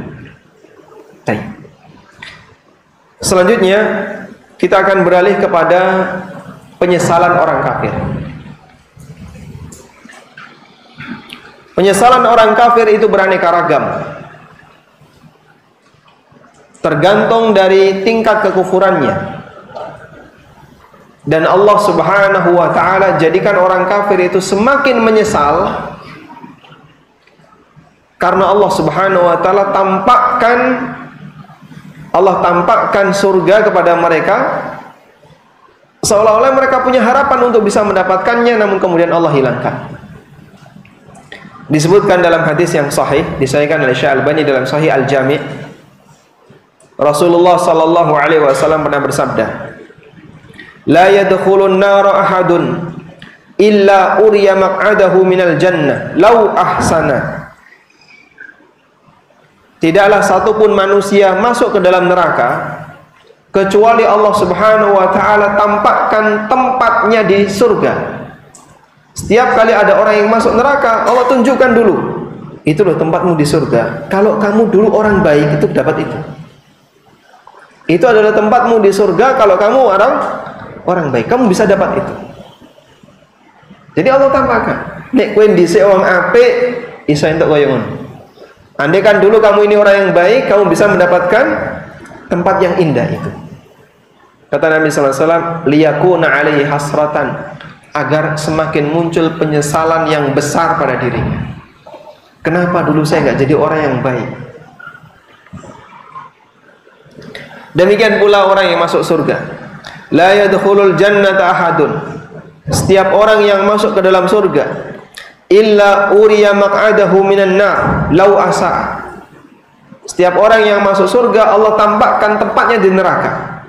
Selanjutnya kita akan beralih kepada penyesalan orang kafir. Penyesalan orang kafir itu beraneka ragam, tergantung dari tingkat kekufurannya. Dan Allah Subhanahu wa ta'ala jadikan orang kafir itu semakin menyesal karena Allah Subhanahu wa ta'ala tampakkan surga kepada mereka, seolah-olah mereka punya harapan untuk bisa mendapatkannya, namun kemudian Allah hilangkan. Disebutkan dalam hadis yang sahih, disahihkan oleh Syekh Albani dalam Sahih Al-Jami', Rasulullah sallallahu alaihi wasallam pernah bersabda, "La yadkhulun nara ahadun illa uriya maq'adahu minal jannah law ahsana." Tidaklah satupun manusia masuk ke dalam neraka kecuali Allah Subhanahu wa ta'ala tampakkan tempatnya di surga. Setiap kali ada orang yang masuk neraka, Allah tunjukkan dulu, itu loh tempatmu di surga. Kalau kamu dulu orang baik, itu dapat itu. Itu adalah tempatmu di surga. Kalau kamu orang baik, kamu bisa dapat itu. Jadi Allah tampakkan, nek kowe dhisik wong apik iso entuk kaya ngono. Andaikan dulu kamu ini orang yang baik, kamu bisa mendapatkan tempat yang indah itu. Kata Nabi sallallahu alaihi wasallam, liyakuna alaihi hasratan, agar semakin muncul penyesalan yang besar pada dirinya. Kenapa dulu saya enggak jadi orang yang baik? Demikian pula orang yang masuk surga. La yadkhulul jannata ahadun. Setiap orang yang masuk ke dalam surga illa uriya maq'adahu minan nar law asa. Setiap orang yang masuk surga Allah tampakkan tempatnya di neraka.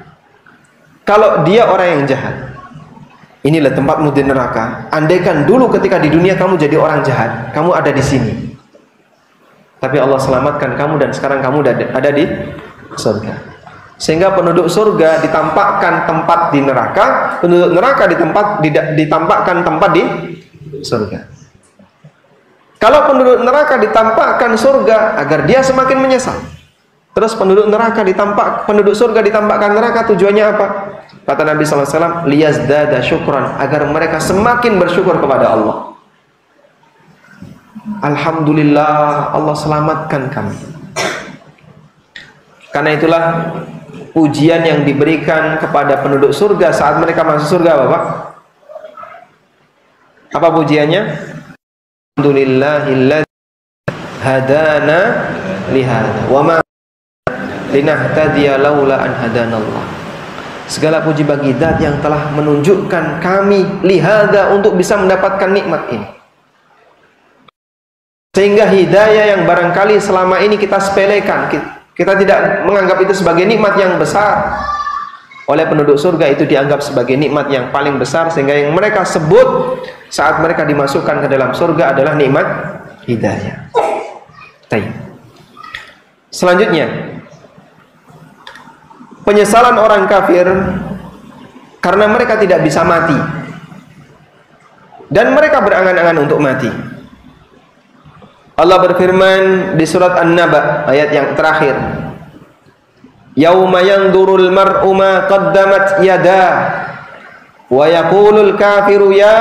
Kalau dia orang yang jahat, inilah tempatmu di neraka. Andaikan dulu ketika di dunia kamu jadi orang jahat, kamu ada di sini. Tapi Allah selamatkan kamu dan sekarang kamu ada di surga. Sehingga penduduk surga ditampakkan tempat di neraka, penduduk neraka ditampakkan tempat di surga. Kalau penduduk neraka ditampakkan surga agar dia semakin menyesal. Terus penduduk surga ditampakkan neraka, tujuannya apa? Kata Nabi sallallahu alaihi wasallam, liyazdada syukran, agar mereka semakin bersyukur kepada Allah. Alhamdulillah, Allah selamatkan kami. Karena itulah pujian yang diberikan kepada penduduk surga saat mereka masuk surga, Bapak. Apa pujiannya? Alhamdulillahilladzi hadana lihada wa ma linahtadiya laula an hadanallah. Segala puji bagi Zat yang telah menunjukkan kami lihada, untuk bisa mendapatkan nikmat ini. Sehingga hidayah yang barangkali selama ini kita sepelekan, kita tidak menganggap itu sebagai nikmat yang besar, oleh penduduk surga itu dianggap sebagai nikmat yang paling besar, sehingga yang mereka sebut saat mereka dimasukkan ke dalam surga adalah nikmat hidayah. Selanjutnya, penyesalan orang kafir karena mereka tidak bisa mati dan mereka berangan-angan untuk mati. Allah berfirman di surat An-Naba ayat yang terakhir, yauma yanzurul mar'u ma qaddamat yadah wa yaqulul kafiru ya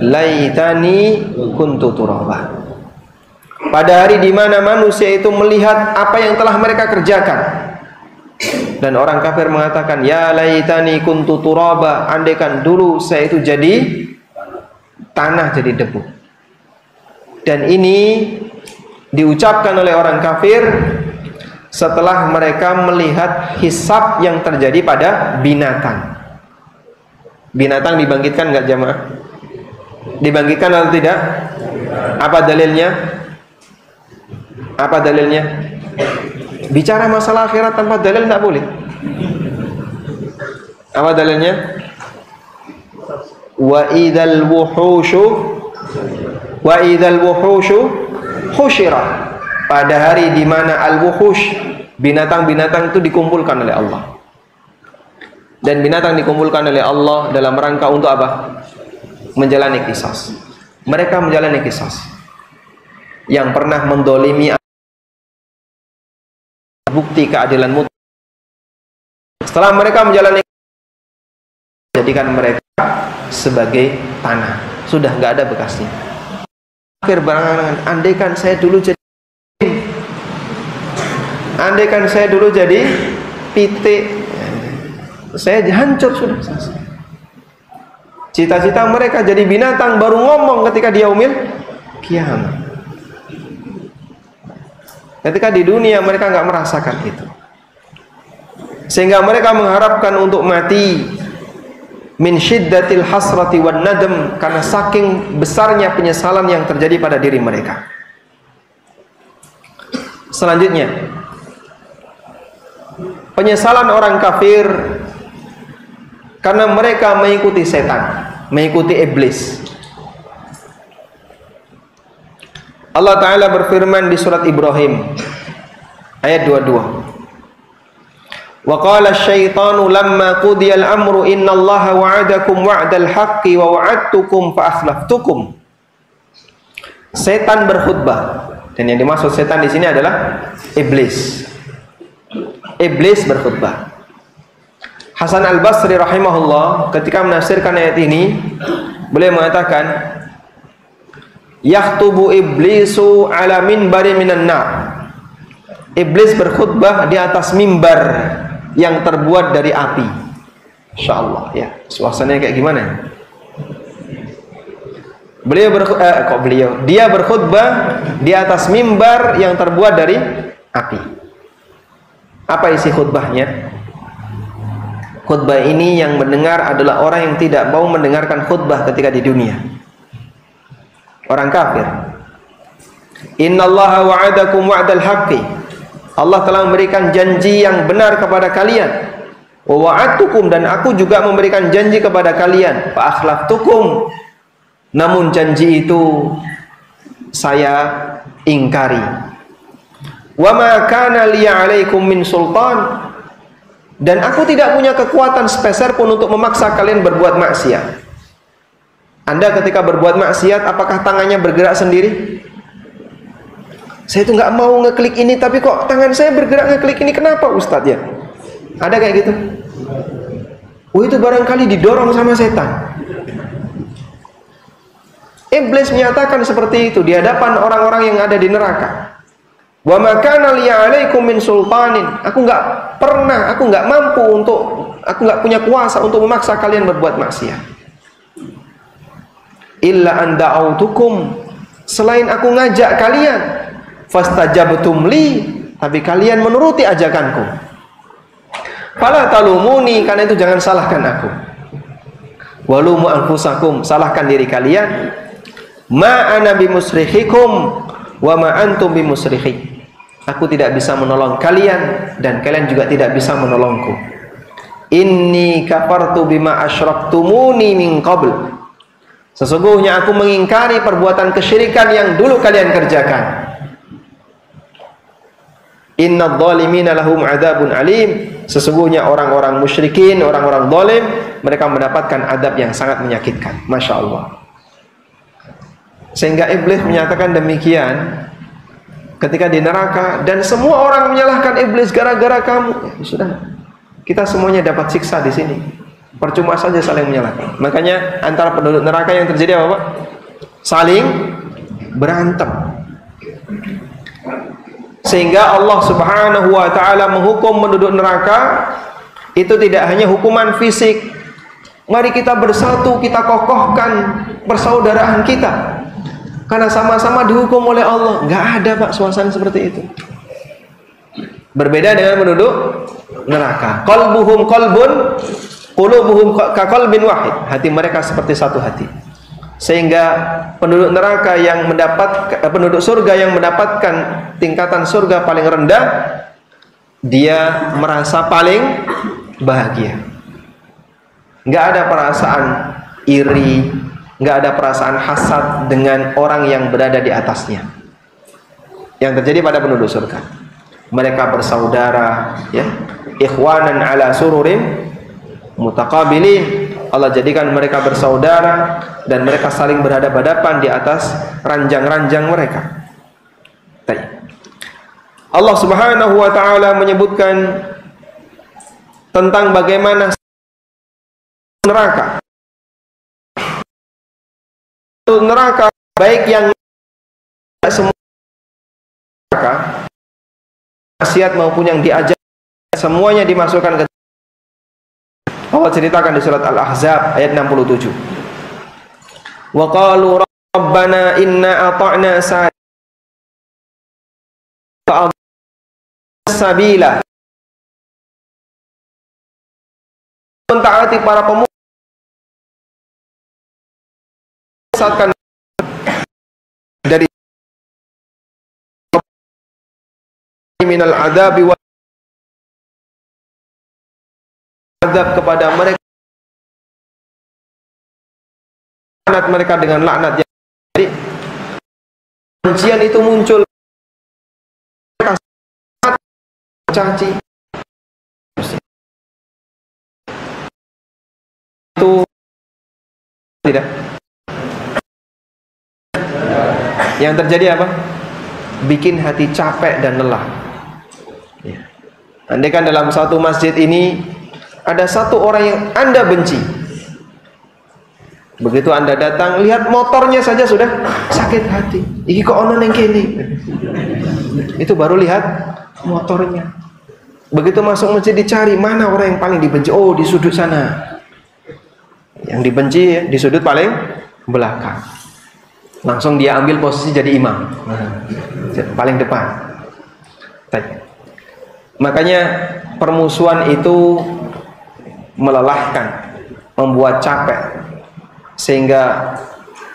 laitani kuntu turaba. Pada hari di mana manusia itu melihat apa yang telah mereka kerjakan, dan orang kafir mengatakan ya laitani kuntu turaba, andaikan dulu saya itu jadi tanah, jadi debu. Dan ini diucapkan oleh orang kafir setelah mereka melihat hisab yang terjadi pada binatang. Binatang dibangkitkan enggak jamaah? Dibangkitkan atau tidak? Apa dalilnya? Apa dalilnya? Bicara masalah akhirat tanpa dalil tidak boleh. Apa dalilnya? Wa idzal wuhushu husyira. Pada hari di mana al-wuhush, binatang-binatang itu dikumpulkan oleh Allah. Dan binatang dikumpulkan oleh Allah dalam rangka untuk apa? Menjalani qisas. Mereka menjalani qisas. Yang pernah mendolimi bukti keadilan mutlak. Setelah mereka menjalani, jadikan mereka sebagai tanah. Sudah nggak ada bekasnya. Akhir berangan-angan, andaikan saya dulu jadi pitik, saya hancur sudah. Cita-cita mereka jadi binatang baru ngomong ketika dia yaumil kiamat. Ketika di dunia mereka nggak merasakan itu, sehingga mereka mengharapkan untuk mati min syiddatil hasrati wan nadam, karena saking besarnya penyesalan yang terjadi pada diri mereka. Selanjutnya, penyesalan orang kafir karena mereka mengikuti setan, mengikuti iblis. Allah Ta'ala berfirman di surat Ibrahim ayat 22. Wa qala asy-syaitanu lamma qudiya al-amru innallaha wa'adakum wa'dal haqqi wa wa'adtukum fa akhlaftukum. Setan berkhutbah, dan yang dimaksud setan di sini adalah iblis. Iblis berkhutbah. Hasan Al-Basri rahimahullah ketika menafsirkan ayat ini, beliau mengatakan, yakhtubu iblisu ala minbari minan nar. Iblis berkhutbah di atas mimbar yang terbuat dari api. Insyaallah ya. Suasananya kayak gimana? Dia berkhutbah di atas mimbar yang terbuat dari api. Apa isi khutbahnya? Khutbah ini yang mendengar adalah orang yang tidak mau mendengarkan khutbah ketika di dunia. Orang kafir. Innallaha wa'adakum wa'dal haqqi. Allah telah memberikan janji yang benar kepada kalian. Wa wa'adtukum, dan aku juga memberikan janji kepada kalian. Fa akhlaftukum, namun janji itu saya ingkari. Wa ma kana liya 'alaikum min sultan, dan aku tidak punya kekuatan sepeser pun untuk memaksa kalian berbuat maksiat. Anda ketika berbuat maksiat, apakah tangannya bergerak sendiri? Saya itu nggak mau ngeklik ini, tapi kok tangan saya bergerak ngeklik ini, kenapa Ustadz ya? Ada kayak gitu? Oh, itu barangkali didorong sama setan. Iblis menyatakan seperti itu di hadapan orang-orang yang ada di neraka. Wa ma kana liya 'alaikum min sultanin. Aku nggak punya kuasa untuk memaksa kalian berbuat maksiat. Illa an da'autukum, selain aku ngajak kalian, fastajabtum li, tapi kalian menuruti ajakanku. Fala talumuni, karena itu jangan salahkan aku. Walumu anfusakum, salahkan diri kalian. Ma ana bimusrikhikum wa ma antum bimusrikhi. Aku tidak bisa menolong kalian dan kalian juga tidak bisa menolongku. Inni kafartu bima asyraktumuni min qabl. Sesungguhnya aku mengingkari perbuatan kesyirikan yang dulu kalian kerjakan. Innadz zalimina lahum adzabun alim. Sesungguhnya orang-orang musyrikin, orang-orang zalim, mereka mendapatkan adab yang sangat menyakitkan. Masya Allah. Sehingga iblis menyatakan demikian ketika di neraka, dan semua orang menyalahkan iblis gara-gara kamu. Sudah, kita semuanya dapat siksa di sini. Percuma saja saling menyalahkan. Makanya antara penduduk neraka yang terjadi apa, Pak? Saling berantem. Sehingga Allah Subhanahu wa taala menghukum penduduk neraka itu tidak hanya hukuman fisik. Mari kita bersatu, kita kokohkan persaudaraan kita. karena sama-sama dihukum oleh Allah. Nggak ada Pak suasana seperti itu. Berbeda dengan penduduk neraka. Qalbuhum qalbun, qulubuhum kaqalbin wahid. Hati mereka seperti satu hati. Sehingga penduduk neraka yang penduduk surga yang mendapatkan tingkatan surga paling rendah, dia merasa paling bahagia. Nggak ada perasaan iri, nggak ada perasaan hasad dengan orang yang berada di atasnya. Yang terjadi pada penduduk surga. Mereka bersaudara, ya, ikhwanan ala sururin mutaqabilin. Allah jadikan mereka bersaudara dan mereka saling berhadapan-hadapan di atas ranjang-ranjang mereka. Allah Subhanahu wa taala menyebutkan tentang bagaimana neraka. Neraka baik yang semua neraka maksiat maupun yang diajar, semuanya dimasukkan ke. Allah ceritakan di surat Al-Ahzab ayat 67. Wa qalu rabbana inna ata'na sabila. Mentaati para pemuda dari minal adabi wa azab kepada mereka, laknat mereka dengan laknat yang jadi kebencian itu muncul, mereka caci itu tidak. Yang terjadi apa? Bikin hati capek dan lelah. Ya. Andaikan dalam satu masjid ini ada satu orang yang Anda benci, begitu Anda datang, lihat motornya saja sudah sakit hati. Iki kok ono neng kene. Itu baru lihat motornya. Begitu masuk masjid dicari mana orang yang paling dibenci. Oh, di sudut sana. Yang dibenci di sudut paling belakang. Langsung dia ambil posisi jadi imam, paling depan. Makanya permusuhan itu melelahkan, membuat capek, sehingga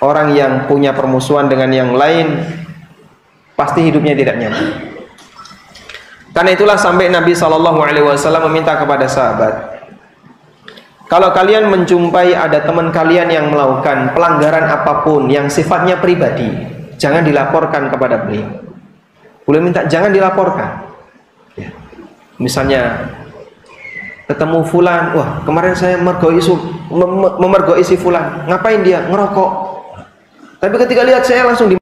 orang yang punya permusuhan dengan yang lain pasti hidupnya tidak nyaman. Karena itulah sampai Nabi SAW meminta kepada sahabat, kalau kalian menjumpai ada teman kalian yang melakukan pelanggaran apapun yang sifatnya pribadi, jangan dilaporkan kepada beliau. Beliau minta jangan dilaporkan. Ya. Misalnya ketemu fulan, wah kemarin saya memergoi si fulan, ngapain dia? Ngerokok. Tapi ketika lihat saya langsung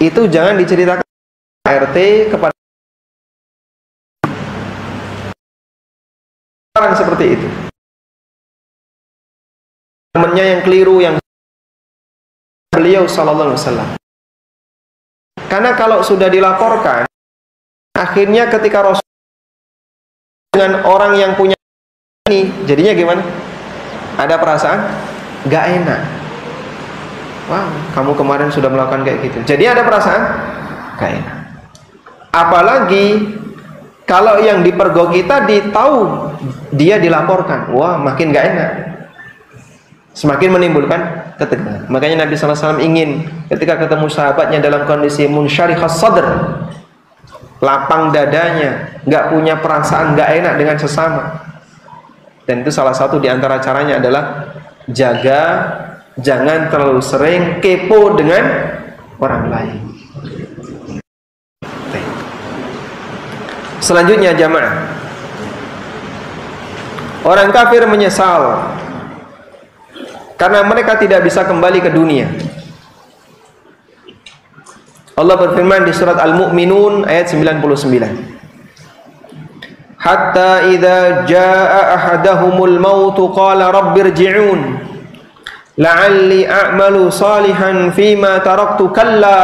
itu jangan diceritakan RT kepada orang seperti itu. Temannya yang keliru yang beliau sallallahu alaihi wasallam. Karena kalau sudah dilaporkan, akhirnya ketika Rasul dengan orang yang punya ini, jadinya gimana? Ada perasaan gak enak. Wah, kamu kemarin sudah melakukan kayak gitu. Jadi ada perasaan gak enak. Apalagi kalau yang dipergoki tadi tahu dia dilaporkan, wah makin gak enak, semakin menimbulkan ketegangan. Makanya Nabi SAW ingin ketika ketemu sahabatnya dalam kondisi munsyarihas sadr, lapang dadanya, gak punya perasaan gak enak dengan sesama. Dan itu salah satu di antara caranya adalah jaga, jangan terlalu sering kepo dengan orang lain. Selanjutnya jamaah, orang kafir menyesal karena mereka tidak bisa kembali ke dunia. Allah berfirman di surat Al-Mu'minun ayat 99. Hatta idza jaa ahadahumul maut qala rabbirji'un la'alli a'malu salihan fima taraktu kalla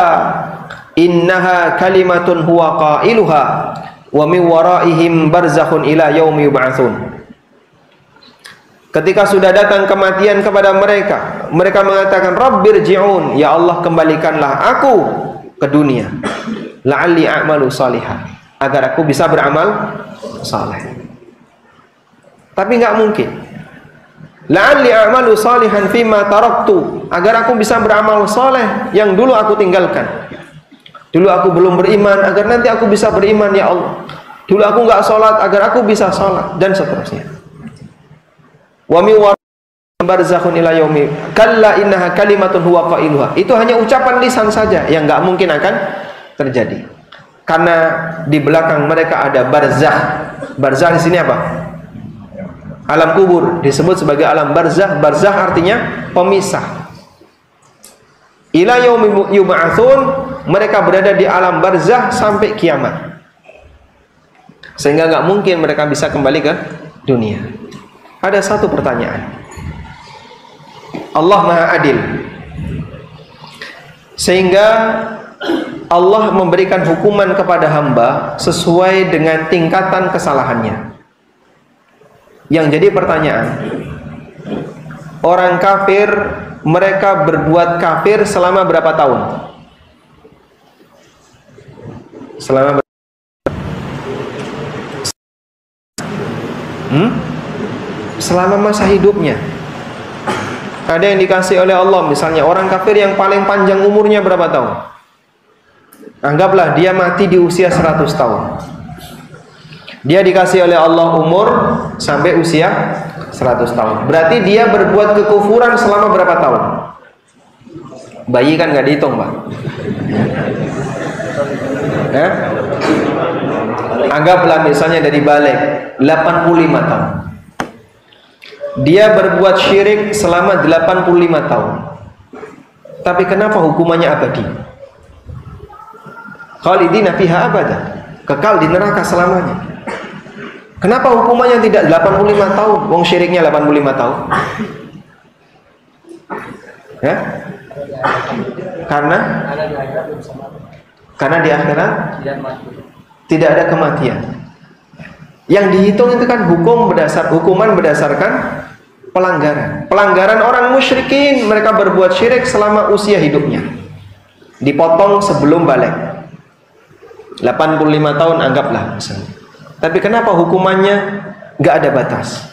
innaha kalimatun huwa qailuha wa min waraihim barzakhun ila yaumi yub'atsun. Ketika sudah datang kematian kepada mereka, mereka mengatakan, Rabbirji'un, ya Allah kembalikanlah aku ke dunia, la'alli a'malu salihah, agar aku bisa beramal saleh. Tapi nggak mungkin. La'alli a'malu salihan fima taraktu, agar aku bisa beramal saleh yang dulu aku tinggalkan. Dulu aku belum beriman, agar nanti aku bisa beriman ya Allah. Dulu aku nggak sholat, agar aku bisa sholat, dan seterusnya. Wa mi barzakhun ila yaumi kalla innaha kalimatun huwa qailuha. Itu hanya ucapan lisan saja yang nggak mungkin akan terjadi. Karena di belakang mereka ada barzakh. Barzakh di sini apa? Alam kubur, disebut sebagai alam barzakh. Barzakh artinya pemisah. Ila yaumi yub'atsun, mereka berada di alam barzakh sampai kiamat. Sehingga nggak mungkin mereka bisa kembali ke dunia. Ada satu pertanyaan. Allah Maha Adil, sehingga Allah memberikan hukuman kepada hamba sesuai dengan tingkatan kesalahannya. Yang jadi pertanyaan, orang kafir, mereka berbuat kafir selama berapa tahun? Selama masa hidupnya. Ada yang dikasih oleh Allah, misalnya orang kafir yang paling panjang umurnya berapa tahun? Anggaplah dia mati di usia 100 tahun. Dia dikasih oleh Allah umur sampai usia 100 tahun. Berarti dia berbuat kekufuran selama berapa tahun? Bayi kan nggak dihitung, Pak. Anggaplah misalnya dari balik 85 tahun. Dia berbuat syirik selama 85 tahun. Tapi kenapa hukumannya abadi? Khalidina fiha abada, kekal di neraka selamanya. Kenapa hukumannya tidak 85 tahun? Wong syiriknya 85 tahun. Ya? Karena di akhirat tidak ada kematian. Yang dihitung itu kan hukuman berdasarkan pelanggaran. Pelanggaran orang musyrikin, mereka berbuat syirik selama usia hidupnya. Dipotong sebelum balik. 85 tahun anggaplah misalnya. Tapi kenapa hukumannya nggak ada batas?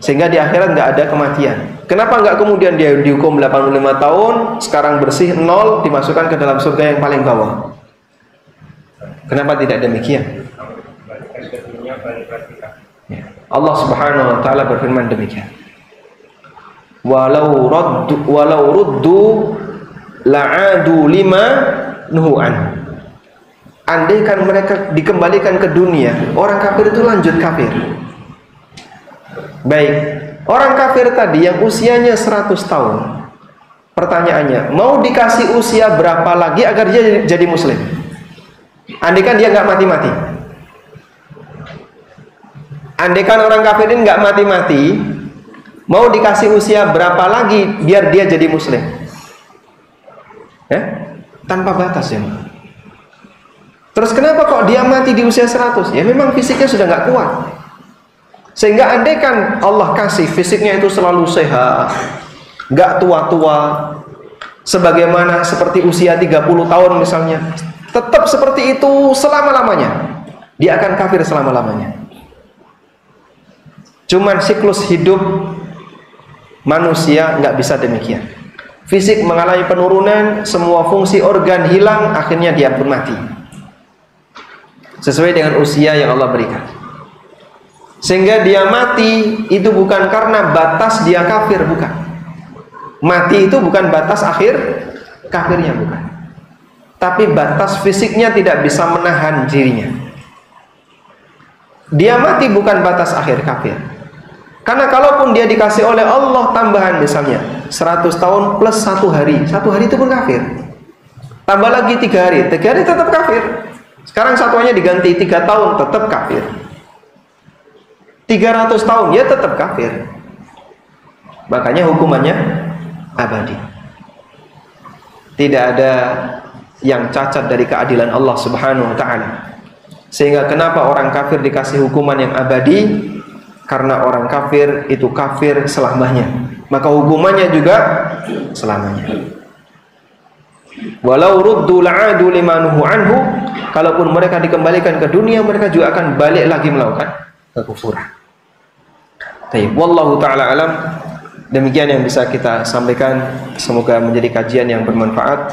Sehingga di akhirat nggak ada kematian. Kenapa nggak kemudian dia dihukum 85 tahun, sekarang bersih 0, dimasukkan ke dalam surga yang paling bawah? Kenapa tidak demikian? Allah Subhanahu wa taala berfirman demikian. Walau ruddu la'adu lima nuhu'an. Andaikan mereka dikembalikan ke dunia, orang kafir itu lanjut kafir. Baik, orang kafir tadi yang usianya 100 tahun. Pertanyaannya, mau dikasih usia berapa lagi agar dia jadi muslim? Andaikan dia nggak mati-mati. Andaikan orang kafir ini nggak mati-mati, mau dikasih usia berapa lagi biar dia jadi muslim? Ya? Tanpa batas ya. Terus kenapa kok dia mati di usia 100? Ya memang fisiknya sudah nggak kuat. Sehingga andaikan Allah kasih fisiknya itu selalu sehat, nggak tua-tua, sebagaimana seperti usia 30 tahun misalnya, tetap seperti itu selama-lamanya, dia akan kafir selama-lamanya. Cuman siklus hidup manusia nggak bisa demikian. Fisik mengalami penurunan, semua fungsi organ hilang, akhirnya dia pun mati. Sesuai dengan usia yang Allah berikan. Sehingga dia mati itu bukan karena batas dia kafir, bukan. Mati itu bukan batas akhir kafirnya, bukan. Tapi batas fisiknya tidak bisa menahan dirinya. Dia mati bukan batas akhir kafir. Karena kalaupun dia dikasih oleh Allah tambahan misalnya 100 tahun plus 1 hari, 1 hari itu pun kafir. Tambah lagi 3 hari, 3 hari tetap kafir. Sekarang satuannya diganti 3 tahun, tetap kafir. 300 tahun, ya tetap kafir. Makanya hukumannya abadi. Tidak ada yang cacat dari keadilan Allah Subhanahu wa taala. Sehingga kenapa orang kafir dikasih hukuman yang abadi? karena orang kafir itu kafir selamanya, maka hukumannya juga selamanya. Walau ruddu la'adu limanuhu anhu, kalaupun mereka dikembalikan ke dunia, mereka juga akan balik lagi melakukan kekufuran. Baik, wallahu taala alam. Demikian yang bisa kita sampaikan, semoga menjadi kajian yang bermanfaat.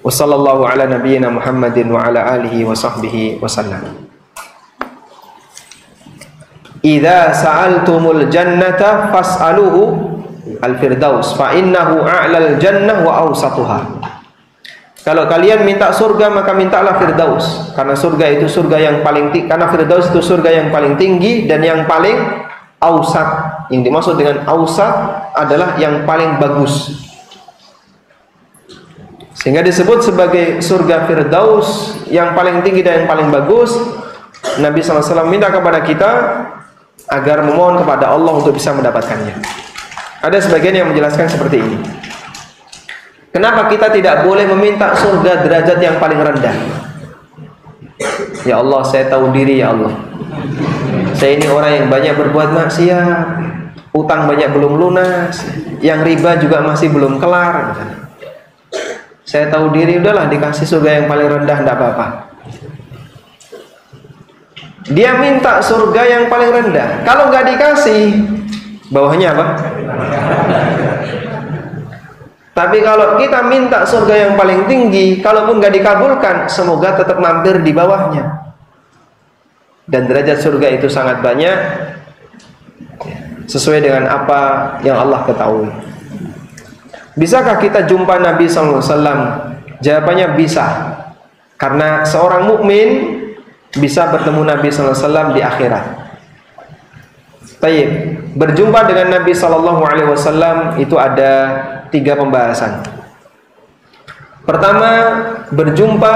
Wassallallahu ala nabiyyina Muhammadin wa ala alihi wa sahbihi wasallam. Idza sa'altumul jannata fas'aluhu al-firdaus fa innahu a'lal jannah wa awsatuha. Kalau kalian minta surga, maka mintalah firdaus, karena surga itu surga yang paling tinggi, karena firdaus itu surga yang paling tinggi dan yang paling ausat. Yang dimaksud dengan ausat adalah yang paling bagus, sehingga disebut sebagai surga firdaus yang paling tinggi dan yang paling bagus. Nabi SAW minta kepada kita agar memohon kepada Allah untuk bisa mendapatkannya. Ada sebagian yang menjelaskan seperti ini. Kenapa kita tidak boleh meminta surga derajat yang paling rendah? Ya Allah, saya tahu diri ya Allah, saya ini orang yang banyak berbuat maksiat, utang banyak belum lunas, yang riba juga masih belum kelar. Saya tahu diri, udahlah dikasih surga yang paling rendah, tidak apa-apa. Dia minta surga yang paling rendah. Kalau nggak dikasih, bawahnya apa? Tapi kalau kita minta surga yang paling tinggi, kalaupun nggak dikabulkan, semoga tetap mampir di bawahnya. Dan derajat surga itu sangat banyak, sesuai dengan apa yang Allah ketahui. Bisakah kita jumpa Nabi SAW? Jawabannya bisa, karena seorang mukmin bisa bertemu Nabi SAW di akhirat. Taib, berjumpa dengan Nabi SAW itu ada 3 pembahasan. Pertama, berjumpa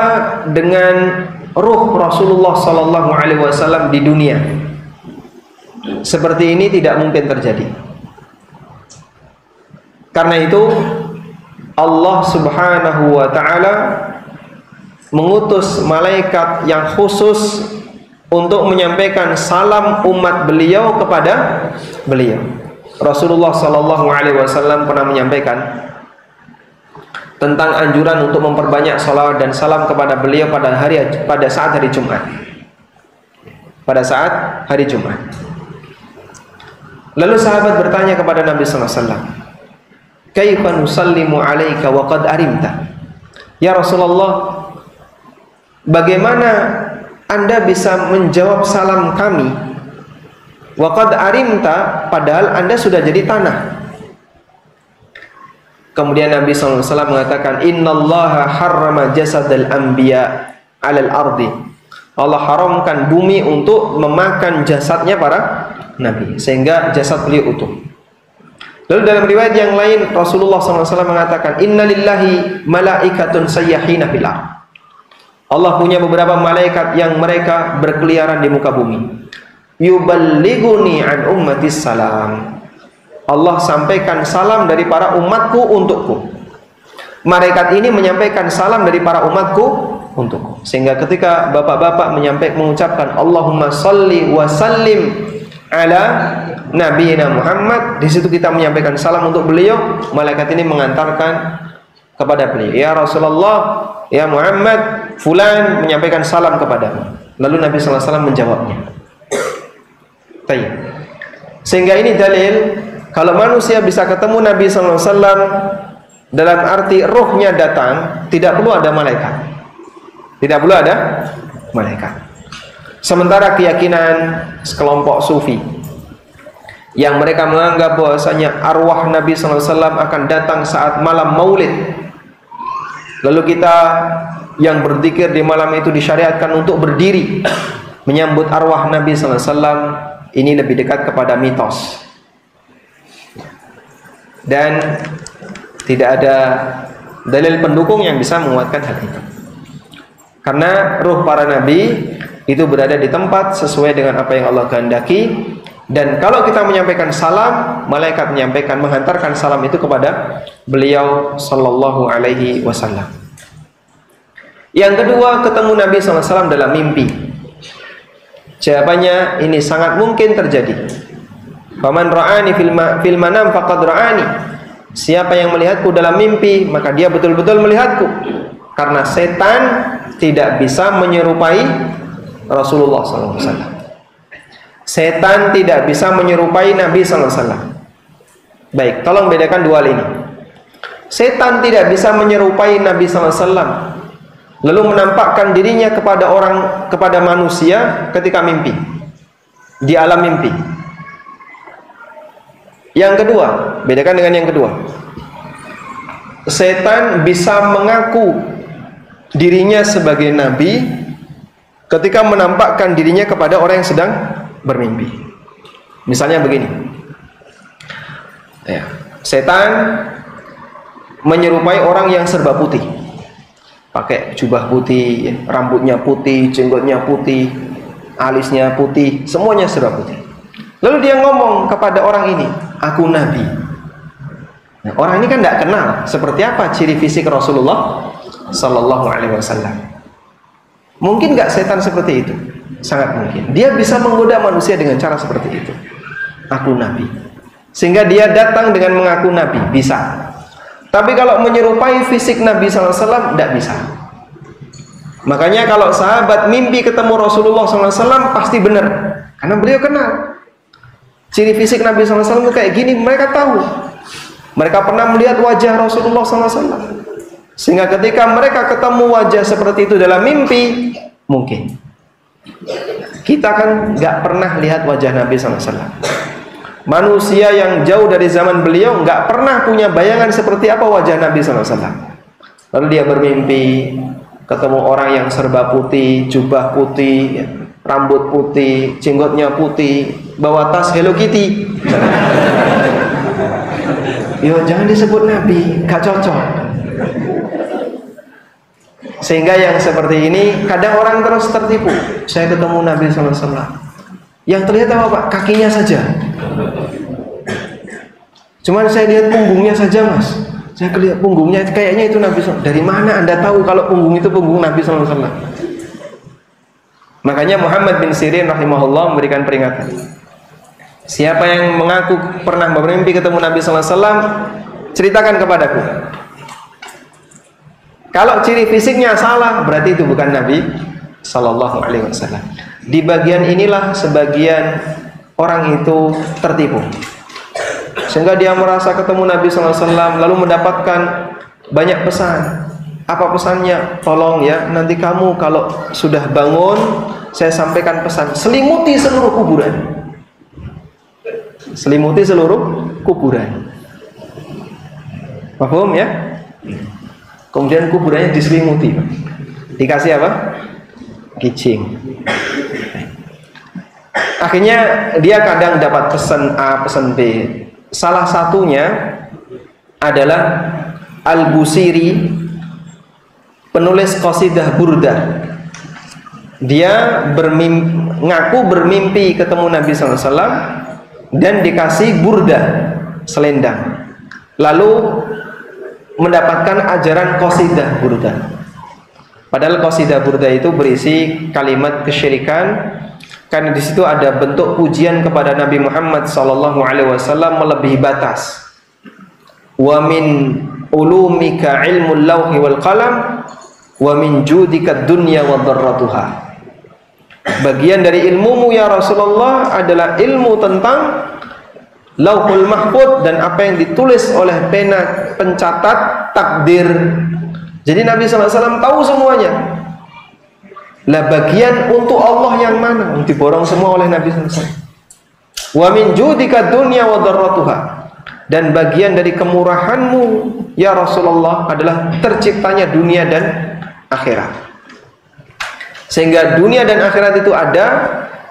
dengan ruh Rasulullah SAW di dunia. Seperti ini tidak mungkin terjadi. Karena itu Allah Subhanahu wa taala mengutus malaikat yang khusus untuk menyampaikan salam umat beliau kepada beliau. Rasulullah SAW pernah menyampaikan tentang anjuran untuk memperbanyak salawat dan salam kepada beliau pada saat hari Jumat. Pada saat hari Jumat. Lalu sahabat bertanya kepada Nabi SAW, "Kaifa nusallimu 'alaika wa qad arimta?" Ya Rasulullah, bagaimana Anda bisa menjawab salam kami wa qad arimta, padahal Anda sudah jadi tanah? Kemudian Nabi SAW mengatakan, innallaha harrama jasadal anbiya 'alal ardi. Allah haramkan bumi untuk memakan jasadnya para nabi, sehingga jasad beliau utuh. Lalu dalam riwayat yang lain Rasulullah SAW mengatakan, innalillahi malaikatun sayyahina fil ardh. Allah punya beberapa malaikat yang mereka berkeliaran di muka bumi. Yuballighuni an ummatis salam. Allah sampaikan salam dari para umatku untukku. Malaikat ini menyampaikan salam dari para umatku untukku. Sehingga ketika bapak-bapak mengucapkan Allahumma salli wa sallim ala nabiyina Muhammad, di situ kita menyampaikan salam untuk beliau. Malaikat ini mengantarkan kepada beliau, ya Rasulullah, ya Muhammad, fulan menyampaikan salam kepadamu. Lalu Nabi SAW menjawabnya. Tayyib. Sehingga ini dalil kalau manusia bisa ketemu Nabi SAW dalam arti rohnya datang, tidak perlu ada malaikat. Tidak perlu ada malaikat. Sementara keyakinan sekelompok sufi yang mereka menganggap bahwasanya arwah Nabi SAW akan datang saat malam maulid, lalu kita yang berzikir di malam itu disyariatkan untuk berdiri menyambut arwah Nabi SAW, ini lebih dekat kepada mitos dan tidak ada dalil pendukung yang bisa menguatkan hal itu. Karena ruh para nabi itu berada di tempat sesuai dengan apa yang Allah kehendaki. Dan kalau kita menyampaikan salam, malaikat menghantarkan salam itu kepada beliau sallallahu alaihi wasallam. Yang kedua, ketemu Nabi SAW dalam mimpi. Jawabannya ini sangat mungkin terjadi. Faman ra'ani fil manam faqad ra'ani. Siapa yang melihatku dalam mimpi, maka dia betul-betul melihatku. Karena setan tidak bisa menyerupai Rasulullah SAW. Setan tidak bisa menyerupai Nabi SAW. Baik, tolong bedakan dua hal ini. Setan tidak bisa menyerupai Nabi SAW, lalu menampakkan dirinya kepada manusia ketika mimpi, di alam mimpi. Yang kedua, bedakan dengan yang kedua. Setan bisa mengaku dirinya sebagai nabi ketika menampakkan dirinya kepada orang yang sedang bermimpi. Misalnya begini. Ya, setan menyerupai orang yang serba putih, pakai jubah putih, rambutnya putih, jenggotnya putih, alisnya putih, semuanya serba putih. Lalu dia ngomong kepada orang ini, aku nabi. Nah, orang ini kan tidak kenal seperti apa ciri fisik Rasulullah Sallallahu Alaihi Wasallam. Mungkin nggak setan seperti itu? Sangat mungkin. Dia bisa menggoda manusia dengan cara seperti itu. Aku nabi. Sehingga dia datang dengan mengaku nabi, bisa. Tapi kalau menyerupai fisik Nabi SAW, tidak bisa. Makanya kalau sahabat mimpi ketemu Rasulullah SAW, pasti benar. Karena beliau kenal ciri fisik Nabi SAW itu kayak gini, mereka tahu. Mereka pernah melihat wajah Rasulullah SAW. Sehingga ketika mereka ketemu wajah seperti itu dalam mimpi, mungkin. Kita kan nggak pernah lihat wajah Nabi SAW. Manusia yang jauh dari zaman beliau nggak pernah punya bayangan seperti apa wajah Nabi SAW. Lalu dia bermimpi ketemu orang yang serba putih, jubah putih, rambut putih, jenggotnya putih, bawa tas Hello Kitty. Yo, jangan disebut Nabi, gak cocok. Sehingga yang seperti ini kadang orang terus tertipu. Saya ketemu Nabi SAW, yang terlihat apa Pak? Kakinya saja. Cuman saya lihat punggungnya saja Mas. Saya lihat punggungnya, kayaknya itu Nabi SAW. Dari mana Anda tahu kalau punggung itu punggung Nabi SAW? Makanya Muhammad bin Sirin rahimahullah memberikan peringatan. Siapa yang mengaku pernah bermimpi ketemu Nabi SAW, ceritakan kepadaku. Kalau ciri fisiknya salah, berarti itu bukan Nabi Sallallahu Alaihi Wasallam. Di bagian inilah sebagian orang itu tertipu, sehingga dia merasa ketemu Nabi SAW lalu mendapatkan banyak pesan. Apa pesannya? Tolong ya, nanti kamu kalau sudah bangun, saya sampaikan pesan. Selimuti seluruh kuburan. Selimuti seluruh kuburan. Paham ya? Kemudian kuburannya diselimuti. Dikasih apa? Kicing. Akhirnya dia kadang dapat pesan A, pesan B. Salah satunya adalah Al-Busiri, penulis qasidah Burdah. Dia ngaku bermimpi ketemu Nabi SAW dan dikasih burdah, selendang. Lalu mendapatkan ajaran qasidah Burdah. Padahal qasidah Burdah itu berisi kalimat kesyirikan, karena di situ ada bentuk pujian kepada Nabi Muhammad SAW melebihi batas. Wa min ulumika ilmul lauhi wal qalam wa min judika dunya wa dharratuha. Bagian dari ilmumu ya Rasulullah adalah ilmu tentang Lauhul Mahfuz dan apa yang ditulis oleh pena pencatat takdir. Jadi Nabi SAW tahu semuanya. Lah bagian untuk Allah yang mana? Diborong semua oleh Nabi SAW. Wa min judika dunya wa dharratuha. Dan bagian dari kemurahanmu ya Rasulullah adalah terciptanya dunia dan akhirat. Sehingga dunia dan akhirat itu ada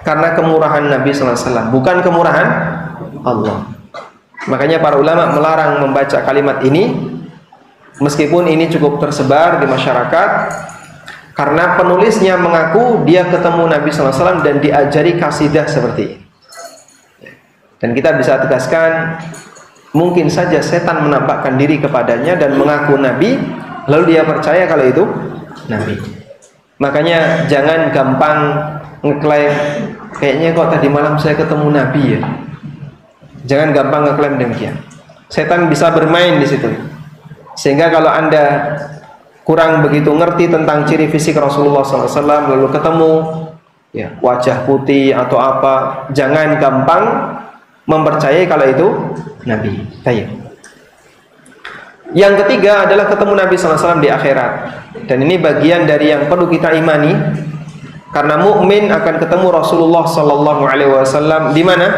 karena kemurahan Nabi SAW, bukan kemurahan Allah. Makanya para ulama melarang membaca kalimat ini, meskipun ini cukup tersebar di masyarakat, karena penulisnya mengaku dia ketemu Nabi SAW dan diajari kasidah seperti ini. Dan kita bisa tegaskan, mungkin saja setan menampakkan diri kepadanya dan mengaku Nabi, lalu dia percaya kalau itu Nabi. Makanya jangan gampang ngeklaim, kayaknya kok tadi malam saya ketemu Nabi ya. Jangan gampang ngeklaim demikian. Setan bisa bermain di situ. Sehingga kalau Anda kurang begitu ngerti tentang ciri fisik Rasulullah SAW, lalu ketemu ya, wajah putih atau apa, jangan gampang mempercayai kalau itu Nabi. Baik. Yang ketiga adalah ketemu Nabi SAW di akhirat. Dan ini bagian dari yang perlu kita imani, karena mukmin akan ketemu Rasulullah SAW di mana?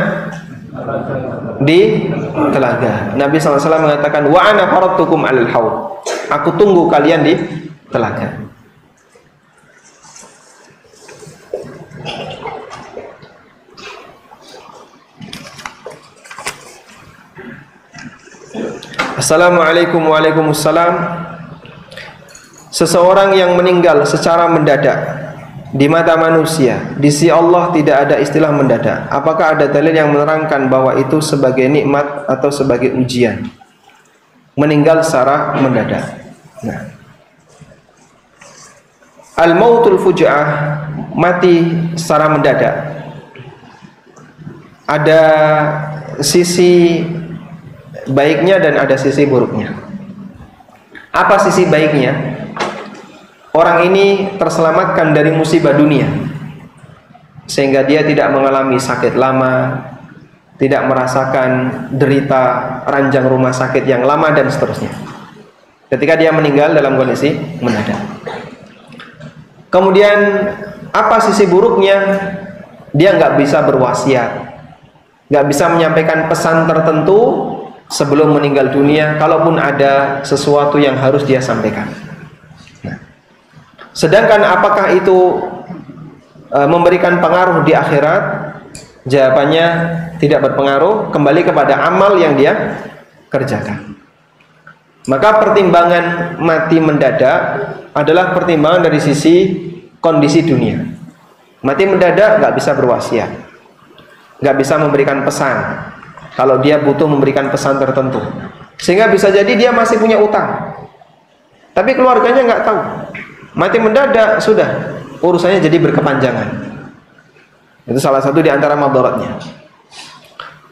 Di telaga. Nabi SAW mengatakan, wa ana faradtukum alal haud. Aku tunggu kalian di telaga. Assalamualaikum. Waalaikumsalam. Seseorang yang meninggal secara mendadak di mata manusia, di sisi Allah tidak ada istilah mendadak. Apakah ada dalil yang menerangkan bahwa itu sebagai nikmat atau sebagai ujian? Meninggal secara mendadak. Nah, al-mautul fuja'ah, mati secara mendadak, ada sisi baiknya dan ada sisi buruknya. Apa sisi baiknya? Orang ini terselamatkan dari musibah dunia, sehingga dia tidak mengalami sakit lama, tidak merasakan derita ranjang rumah sakit yang lama dan seterusnya, ketika dia meninggal dalam kondisi mendadak. Kemudian apa sisi buruknya? Dia nggak bisa berwasiat, nggak bisa menyampaikan pesan tertentu sebelum meninggal dunia, kalaupun ada sesuatu yang harus dia sampaikan. Sedangkan apakah itu memberikan pengaruh di akhirat? Jawabannya tidak berpengaruh, kembali kepada amal yang dia kerjakan. Maka pertimbangan mati mendadak adalah pertimbangan dari sisi kondisi dunia. Mati mendadak nggak bisa berwasiat, nggak bisa memberikan pesan kalau dia butuh memberikan pesan tertentu, sehingga bisa jadi dia masih punya utang, tapi keluarganya nggak tahu. Mati mendadak sudah urusannya jadi berkepanjangan. Itu salah satu di antara madaratnya.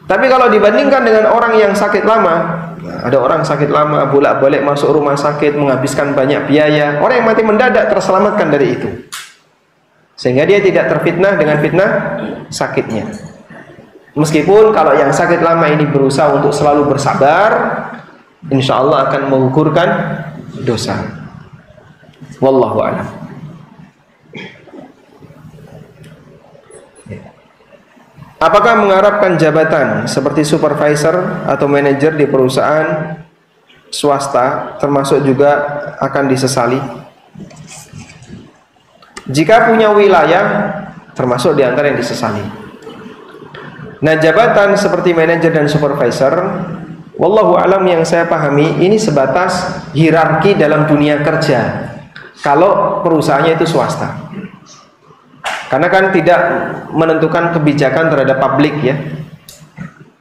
Tapi kalau dibandingkan dengan orang yang sakit lama, ada orang sakit lama bolak-balik masuk rumah sakit, menghabiskan banyak biaya. Orang yang mati mendadak terselamatkan dari itu, sehingga dia tidak terfitnah dengan fitnah sakitnya. Meskipun kalau yang sakit lama ini berusaha untuk selalu bersabar, insya Allah akan menggugurkan dosa. Wallahu a'lam. Apakah mengharapkan jabatan seperti supervisor atau manajer di perusahaan swasta termasuk juga akan disesali? Jika punya wilayah, termasuk di antara yang disesali. Nah, jabatan seperti manajer dan supervisor, wallahu a'lam, yang saya pahami ini sebatas hierarki dalam dunia kerja. Kalau perusahaannya itu swasta, karena kan tidak menentukan kebijakan terhadap publik ya.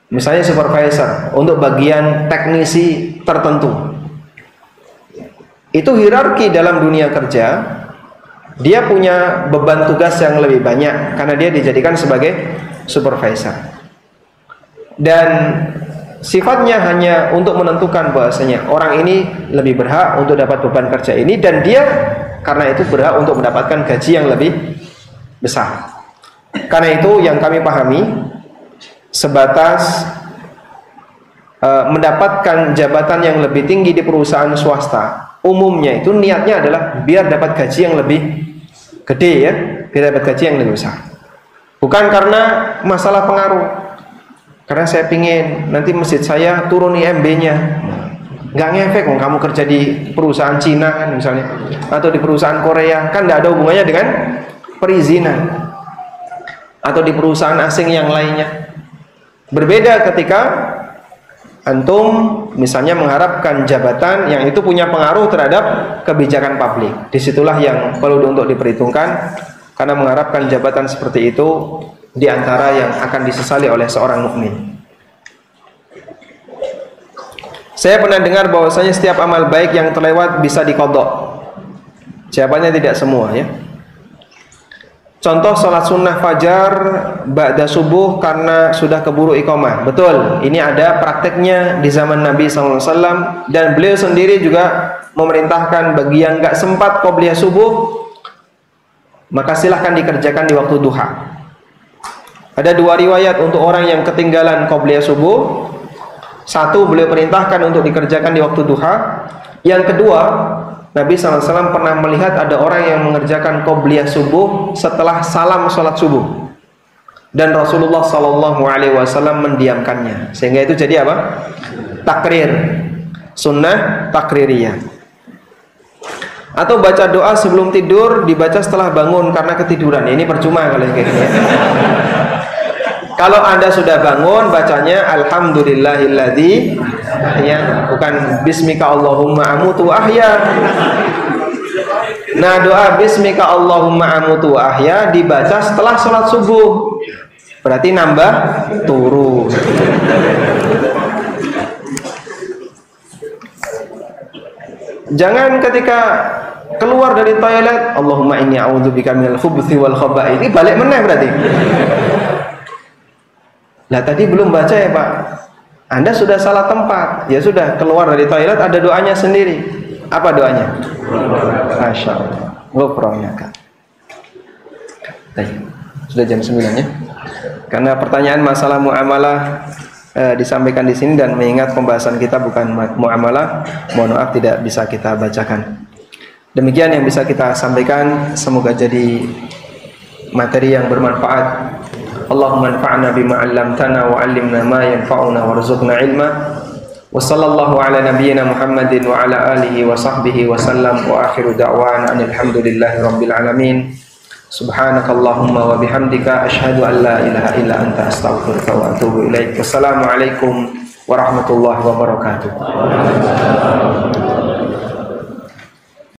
Misalnya supervisor untuk bagian teknisi tertentu, itu hierarki dalam dunia kerja. Dia punya beban tugas yang lebih banyak karena dia dijadikan sebagai supervisor, dan sifatnya hanya untuk menentukan bahwasanya orang ini lebih berhak untuk dapat beban kerja ini, dan dia karena itu berhak untuk mendapatkan gaji yang lebih besar. Karena itu yang kami pahami sebatas mendapatkan jabatan yang lebih tinggi di perusahaan swasta, umumnya itu niatnya adalah biar dapat gaji yang lebih gede ya, biar dapat gaji yang lebih besar. Bukan karena masalah pengaruh. Karena saya pingin nanti masjid saya turun IMB-nya. Nggak ngefek kamu kerja di perusahaan Cina kan misalnya, atau di perusahaan Korea, kan nggak ada hubungannya dengan perizinan, atau di perusahaan asing yang lainnya. Berbeda ketika antum misalnya mengharapkan jabatan yang itu punya pengaruh terhadap kebijakan publik. Disitulah yang perlu untuk diperhitungkan, karena mengharapkan jabatan seperti itu di antara yang akan disesali oleh seorang mukmin. Saya pernah dengar bahwasanya setiap amal baik yang terlewat bisa diqadha. Jawabannya tidak semua ya. Contoh sholat sunnah fajar ba'da subuh karena sudah keburu iqamah. Betul, ini ada prakteknya di zaman Nabi SAW, dan beliau sendiri juga memerintahkan bagi yang gak sempat qobliyah subuh, maka silahkan dikerjakan di waktu duha. Ada dua riwayat untuk orang yang ketinggalan qobliyah subuh. Satu, beliau perintahkan untuk dikerjakan di waktu duha. Yang kedua, Nabi SAW pernah melihat ada orang yang mengerjakan qobliyah subuh setelah salam sholat subuh, dan Rasulullah SAW mendiamkannya, sehingga itu jadi apa? Takrir, sunnah takririyah. Atau baca doa sebelum tidur dibaca setelah bangun karena ketiduran. Ini percuma kalau kayak gini. Kalau Anda sudah bangun, bacanya alhamdulillahilladzi, ya, bukan bismika Allahumma amutu ahya. Nah, doa bismika Allahumma amutu ahya dibaca setelah sholat subuh, berarti nambah turu. Jangan ketika keluar dari toilet Allahumma inni a'udzubika minal khubuthi wal khaba'ith, ini balik meneh berarti. Lah tadi belum baca ya Pak, Anda sudah salah tempat. Ya sudah, keluar dari toilet ada doanya sendiri. Apa doanya? Masya Allah, ghufranaka. Sudah jam 9 ya. Karena pertanyaan masalah muamalah disampaikan di sini, dan mengingat pembahasan kita bukan muamalah, mohon maaf tidak bisa kita bacakan. Demikian yang bisa kita sampaikan, semoga jadi materi yang bermanfaat. Allahumma anfa'na bima 'allamtana wa 'allimna ma yanfa'una warzuqna ilma. Wa sallallahu ala nabiyyina Muhammadin wa ala alihi wa sahbihi wa sallam, wa akhiru da'wana alhamdulillahi rabbil alamin. Subhanakallahumma wa bihamdika asyhadu an la ilaha illa anta astaghfiruka wa atubu ilaik. Wassalamualaikum warahmatullahi wabarakatuh.